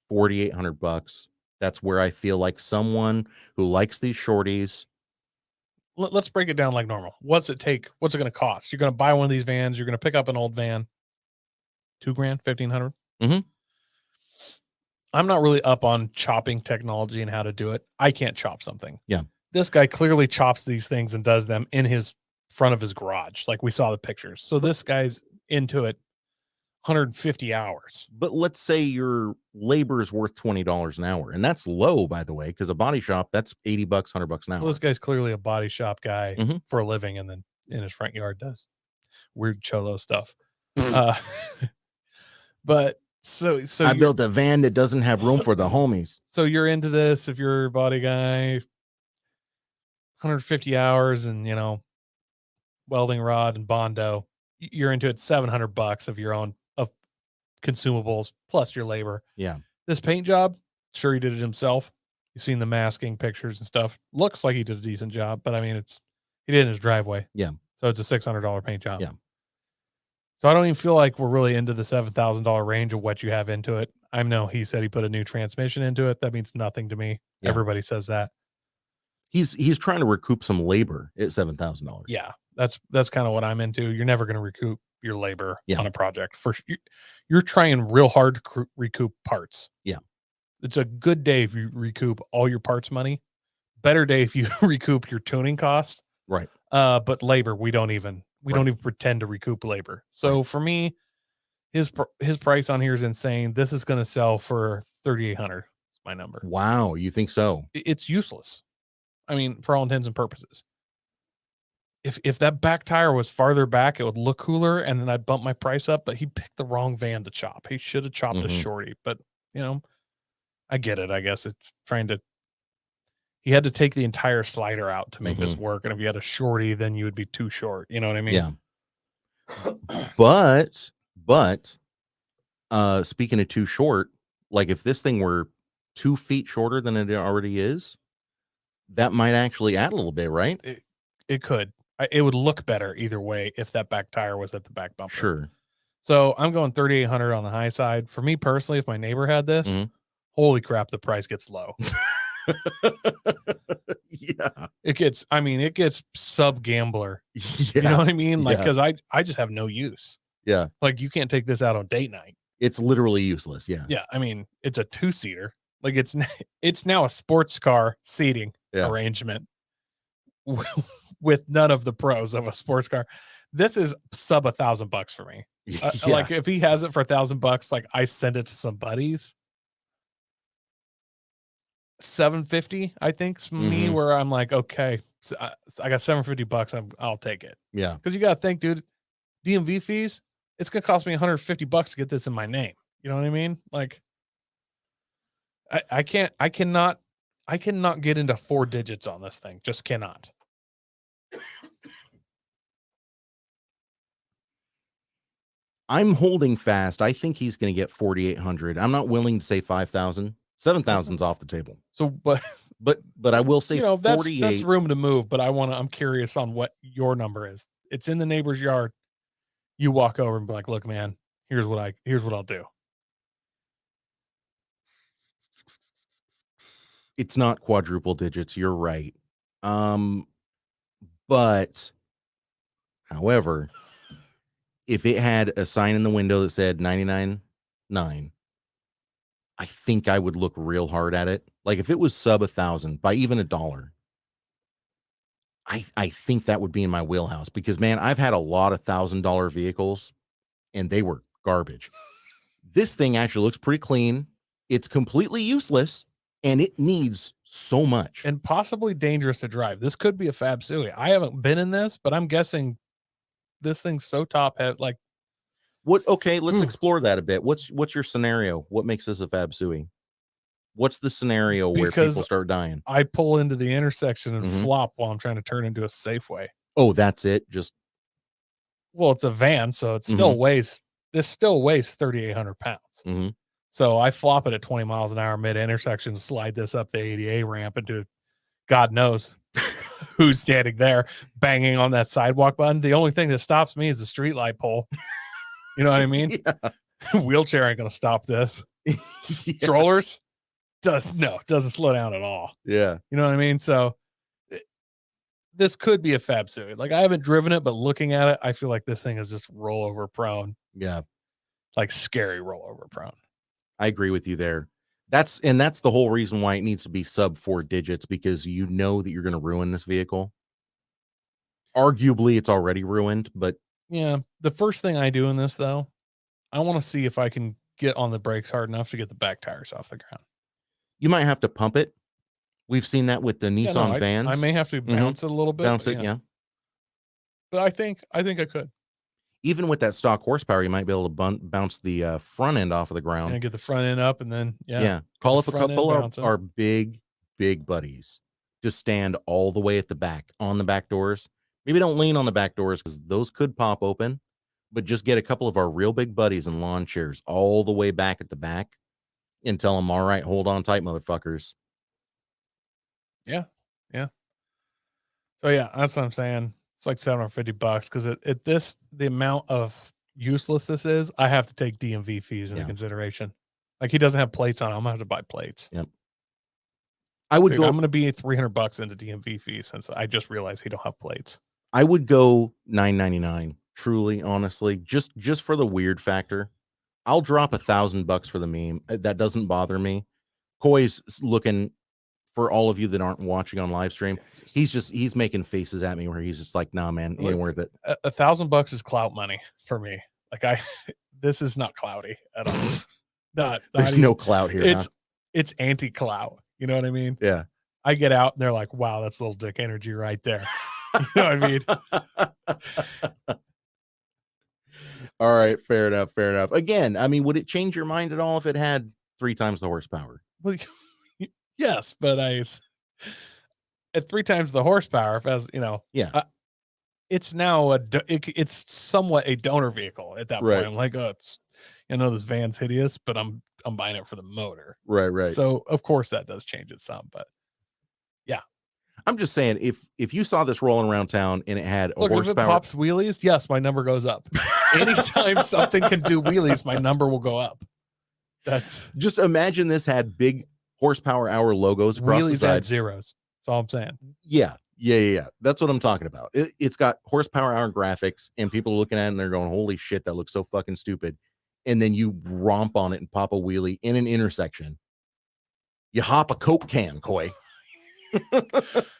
Speaker 2: $4,800. That's where I feel like someone who likes these shorties.
Speaker 3: Let's break it down like normal. What's it take? What's it going to cost? You're going to buy one of these vans. You're going to pick up an old van. $2,000, $1,500.
Speaker 2: Mm-hmm.
Speaker 3: I'm not really up on chopping technology and how to do it. I can't chop something.
Speaker 2: Yeah.
Speaker 3: This guy clearly chops these things and does them in his front of his garage. Like we saw the pictures. So this guy's into it 150 hours.
Speaker 2: But let's say your labor is worth $20 an hour. And that's low, by the way, because a body shop, that's $80, $100 an hour.
Speaker 3: Well, this guy's clearly a body shop guy for a living, and then in his front yard does weird cholo stuff. But so
Speaker 2: I built a van that doesn't have room for the homies.
Speaker 3: So you're into this if you're a body guy, 150 hours and welding rod and Bondo, you're into it $700 of your own of consumables plus your labor.
Speaker 2: Yeah.
Speaker 3: This paint job, sure he did it himself. You've seen the masking pictures and stuff. Looks like he did a decent job, but I mean it's He did in his driveway.
Speaker 2: Yeah.
Speaker 3: So it's a $600 paint job.
Speaker 2: Yeah.
Speaker 3: So I don't even feel like we're really into the $7,000 range of what you have into it. I know he said he put a new transmission into it. That means nothing to me.
Speaker 2: Yeah.
Speaker 3: Everybody says that.
Speaker 2: He's trying to recoup some labor at $7,000.
Speaker 3: Yeah, that's kind of what I'm into. You're never going to recoup your labor
Speaker 2: Yeah.
Speaker 3: on a project. You're trying real hard to recoup parts.
Speaker 2: Yeah.
Speaker 3: It's a good day if you recoup all your parts money. Better day if you recoup your tuning costs.
Speaker 2: Right.
Speaker 3: But labor, we don't even pretend to recoup labor. So for me, his price on here is insane. This is going to sell for 3,800. That's my number.
Speaker 2: Wow, you think so?
Speaker 3: It's useless. I mean, for all intents and purposes. If that back tire was farther back, it would look cooler, and then I'd bump my price up. But he picked the wrong van to chop. He should have chopped a shorty. But I get it. I guess it's he had to take the entire slider out to make this work. And if you had a shorty, then you would be too short. You know what I mean?
Speaker 2: Yeah. But speaking of too short, like if this thing were 2 feet shorter than it already is, that might actually add a little bit, right?
Speaker 3: It could. It would look better either way if that back tire was at the back bumper.
Speaker 2: Sure.
Speaker 3: So I'm going 3,800 on the high side. For me personally, if my neighbor had this, holy crap, the price gets low.
Speaker 2: Yeah.
Speaker 3: It gets sub gambler.
Speaker 2: Yeah.
Speaker 3: You know what I mean? Like, because I just have no use.
Speaker 2: Yeah.
Speaker 3: Like, you can't take this out on date night.
Speaker 2: It's literally useless. Yeah.
Speaker 3: Yeah. I mean, it's a 2-seater. Like, it's now a sports car seating arrangement with none of the pros of a sports car. This is sub $1,000 for me. Like, if he has it for $1,000, like, I send it to some buddies. $750, I think, is me, where I'm like, okay, so I got $750. I'll take it.
Speaker 2: Yeah.
Speaker 3: Because you got to think, dude, DMV fees, it's going to cost me $150 to get this in my name. You know what I mean? Like, I cannot get into 4 digits on this thing. Just cannot.
Speaker 2: I'm holding fast. I think he's going to get 4,800. I'm not willing to say 5,000. 7,000's off the table.
Speaker 3: So, but
Speaker 2: I will say, 48.
Speaker 3: That's room to move. But I'm curious on what your number is. It's in the neighbor's yard. You walk over and be like, look, man, here's what I'll do.
Speaker 2: It's not quadruple digits. You're right. But however, if it had a sign in the window that said 99.9, I think I would look real hard at it. Like if it was sub 1,000 by even $1, I think that would be in my wheelhouse, because man, I've had a lot of $1,000 vehicles and they were garbage. This thing actually looks pretty clean. It's completely useless and it needs so much,
Speaker 3: and possibly dangerous to drive. This could be a FabSui. I haven't been in this, but I'm guessing this thing's so top heavy. Like,
Speaker 2: what? Okay, let's explore that a bit. What's your scenario? What makes this a FabSui? What's the scenario where people start dying?
Speaker 3: I pull into the intersection and flop while I'm trying to turn into a Safeway.
Speaker 2: Oh, that's it.
Speaker 3: Well, it's a van, so it still weighs. This still weighs 3,800 pounds. So I flop it at 20 miles an hour mid intersection, slide this up the ADA ramp into God knows who's standing there banging on that sidewalk button. The only thing that stops me is the street light pole. You know what I mean? Wheelchair ain't gonna stop this. Strollers doesn't slow down at all.
Speaker 2: Yeah.
Speaker 3: You know what I mean? So this could be a FabSui. Like, I haven't driven it, but looking at it, I feel like this thing is just rollover prone.
Speaker 2: Yeah.
Speaker 3: Like scary rollover prone.
Speaker 2: I agree with you there. That's the whole reason why it needs to be sub 4 digits, because you know that you're going to ruin this vehicle. Arguably, it's already ruined, but
Speaker 3: yeah. The first thing I do in this, though, I want to see if I can get on the brakes hard enough to get the back tires off the ground.
Speaker 2: You might have to pump it. We've seen that with the Nissan vans.
Speaker 3: I may have to bounce it a little bit.
Speaker 2: Bounce it, yeah.
Speaker 3: But I think I could.
Speaker 2: Even with that stock horsepower, you might be able to bounce the front end off of the ground.
Speaker 3: And get the front end up, and then
Speaker 2: call up a couple of our big buddies to stand all the way at the back on the back doors. Maybe don't lean on the back doors because those could pop open, but just get a couple of our real big buddies in lawn chairs all the way back at the back and tell them, all right, hold on tight, motherfuckers.
Speaker 3: Yeah. So yeah, that's what I'm saying. It's like $750 because the amount of useless this is, I have to take DMV fees into consideration. Like he doesn't have plates on. I'm gonna have to buy plates.
Speaker 2: Yep. I would
Speaker 3: Dude,
Speaker 2: go.
Speaker 3: I'm gonna be $300 into DMV fees since I just realized he don't have plates.
Speaker 2: I would go $9.99. Truly, honestly, just for the weird factor. I'll drop $1,000 for the meme. That doesn't bother me. Koi's looking for all of you that aren't watching on live stream. He's making faces at me where he's just like, nah, man, it ain't worth it.
Speaker 3: $1,000 is clout money for me. Like this is not clouty at all. Not
Speaker 2: There's
Speaker 3: even,
Speaker 2: no clout here.
Speaker 3: It's anti-clout. You know what I mean?
Speaker 2: Yeah.
Speaker 3: I get out and they're like, wow, that's little dick energy right there. You know what I mean?
Speaker 2: All right, fair enough. Again, I mean, would it change your mind at all if it had 3 times the horsepower?
Speaker 3: Well, yes, but at 3 times the horsepower, if as you know, it's now it's somewhat a donor vehicle at that point. I'm like, oh, this van's hideous, but I'm buying it for the motor.
Speaker 2: Right.
Speaker 3: So of course that does change it some, but yeah.
Speaker 2: I'm just saying, if you saw this rolling around town and it had a horsepower,
Speaker 3: if it pops wheelies, yes, my number goes up. Anytime something can do wheelies, my number will go up. That's
Speaker 2: just imagine this had big horsepower hour logos across the side.
Speaker 3: Add zeros. That's all I'm saying.
Speaker 2: Yeah. That's what I'm talking about. It's got horsepower hour graphics, and people are looking at it and they're going, "Holy shit, that looks so fucking stupid." And then you romp on it and pop a wheelie in an intersection. You hop a Coke can, Koi.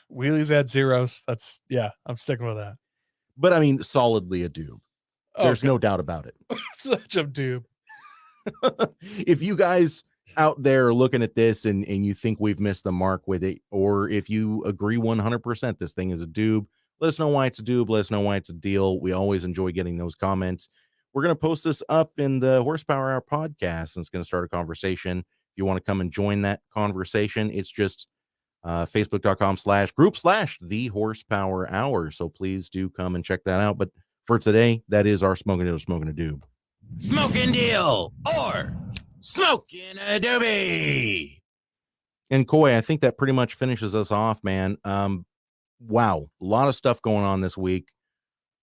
Speaker 3: Wheelies add zeros. I'm sticking with that.
Speaker 2: But I mean, solidly a doob. There's no doubt about it.
Speaker 3: Such a doob.
Speaker 2: If you guys out there are looking at this and you think we've missed the mark with it, or if you agree 100% this thing is a doob, let us know why it's a doob. Let us know why it's a deal. We always enjoy getting those comments. We're going to post this up in the Horsepower Hour podcast, and it's going to start a conversation. If you want to come and join that conversation, it's just facebook.com/group/the Horsepower Hour. So please do come and check that out. But for today, that is our smoking deal, smoking a doob.
Speaker 4: Smoking deal or smoking a doobie.
Speaker 2: And Koi, I think that pretty much finishes us off, man. Wow, a lot of stuff going on this week.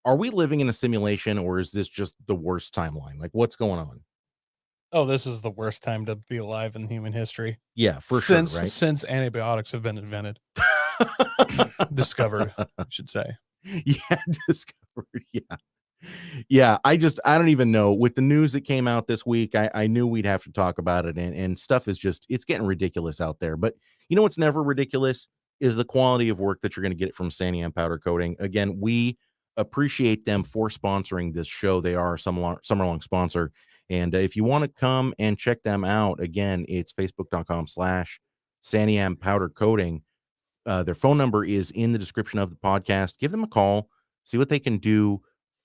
Speaker 2: Are we living in a simulation, or is this just the worst timeline? Like, what's going on?
Speaker 3: Oh, this is the worst time to be alive in human history.
Speaker 2: Yeah, for sure, right?
Speaker 3: Since antibiotics have been invented. Discovered, I should say.
Speaker 2: Yeah, discovered. Yeah. I don't even know. With the news that came out this week, I knew we'd have to talk about it, and stuff is just, it's getting ridiculous out there. But you know what's never ridiculous is the quality of work that you're going to get from Santiam Powder Coating. Again, we appreciate them for sponsoring this show. They are a summer-long sponsor. And if you want to come and check them out, again, it's facebook.com/Santiam Powder Coating. Their phone number is in the description of the podcast. Give them a call, see what they can do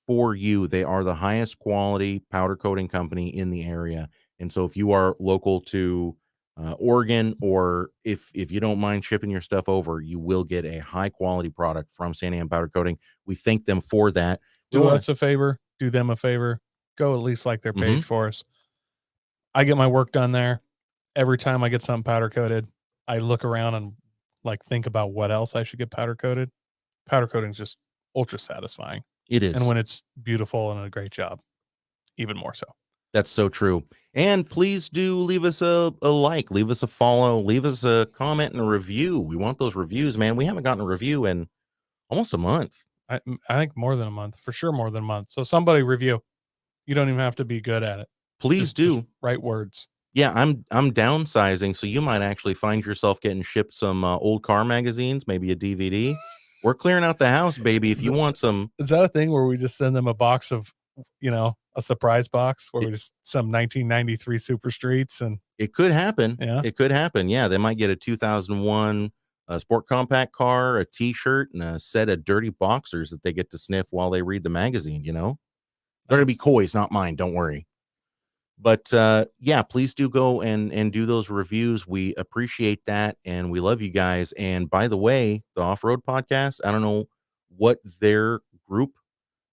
Speaker 2: for you. They are the highest quality powder coating company in the area. And so if you are local to Oregon, or if you don't mind shipping your stuff over, you will get a high quality product from Santiam Powder Coating. We thank them for that.
Speaker 3: Do us a favor, do them a favor. Go at least like their page for us. I get my work done there. Every time I get something powder coated, I look around and think about what else I should get powder coated. Powder coating is just ultra satisfying.
Speaker 2: It is.
Speaker 3: And when it's beautiful and a great job, even more so.
Speaker 2: That's so true. And please do leave us a like, leave us a follow, leave us a comment and a review. We want those reviews, man. We haven't gotten a review in almost a month.
Speaker 3: I think more than a month, for sure more than a month. So somebody review. You don't even have to be good at it.
Speaker 2: Please do.
Speaker 3: Write words.
Speaker 2: Yeah, I'm downsizing, so you might actually find yourself getting shipped some old car magazines, maybe a DVD. We're clearing out the house, baby. If you want some.
Speaker 3: Is that a thing where we just send them a box of, a surprise box where we just some 1993 Super Streets? And
Speaker 2: it could happen.
Speaker 3: Yeah,
Speaker 2: it could happen. Yeah, they might get a 2001 sport compact car, a T-shirt, and a set of dirty boxers that they get to sniff while they read the magazine. They're gonna be Koi's, not mine. Don't worry. But yeah, please do go and do those reviews. We appreciate that, and we love you guys. And by the way, the Offroad podcast, I don't know what their group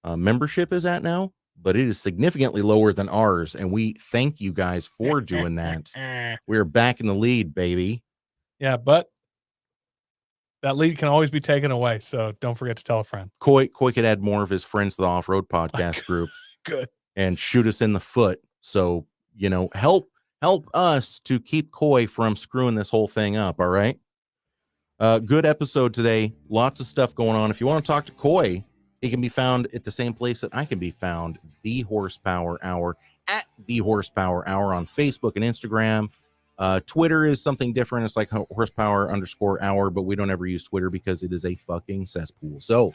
Speaker 2: membership is at now, but it is significantly lower than ours, and we thank you guys for doing that. We're back in the lead, baby.
Speaker 3: Yeah, but That lead can always be taken away. So don't forget to tell a friend.
Speaker 2: Coy could add more of his friends to the Off-Road podcast group.
Speaker 3: Good.
Speaker 2: And shoot us in the foot. So, help us to keep Coy from screwing this whole thing up. All right. Good episode today. Lots of stuff going on. If you want to talk to Coy, he can be found at the same place that I can be found, The Horsepower Hour, at The Horsepower Hour on Facebook and Instagram. Twitter is something different. It's like horsepower_hour, but we don't ever use Twitter because it is a fucking cesspool. So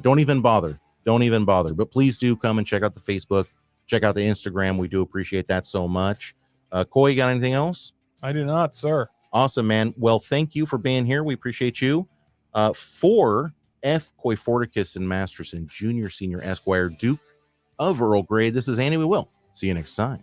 Speaker 2: don't even bother. But please do come and check out the Facebook, check out the Instagram. We do appreciate that so much. Coy, you got anything else?
Speaker 3: I do not, sir.
Speaker 2: Awesome, man. Well, thank you for being here. We appreciate you. For F. Coy Forticus and Masterson, Junior, Senior, Esquire, Duke of Earl Grey, this is Andy. We will see you next time.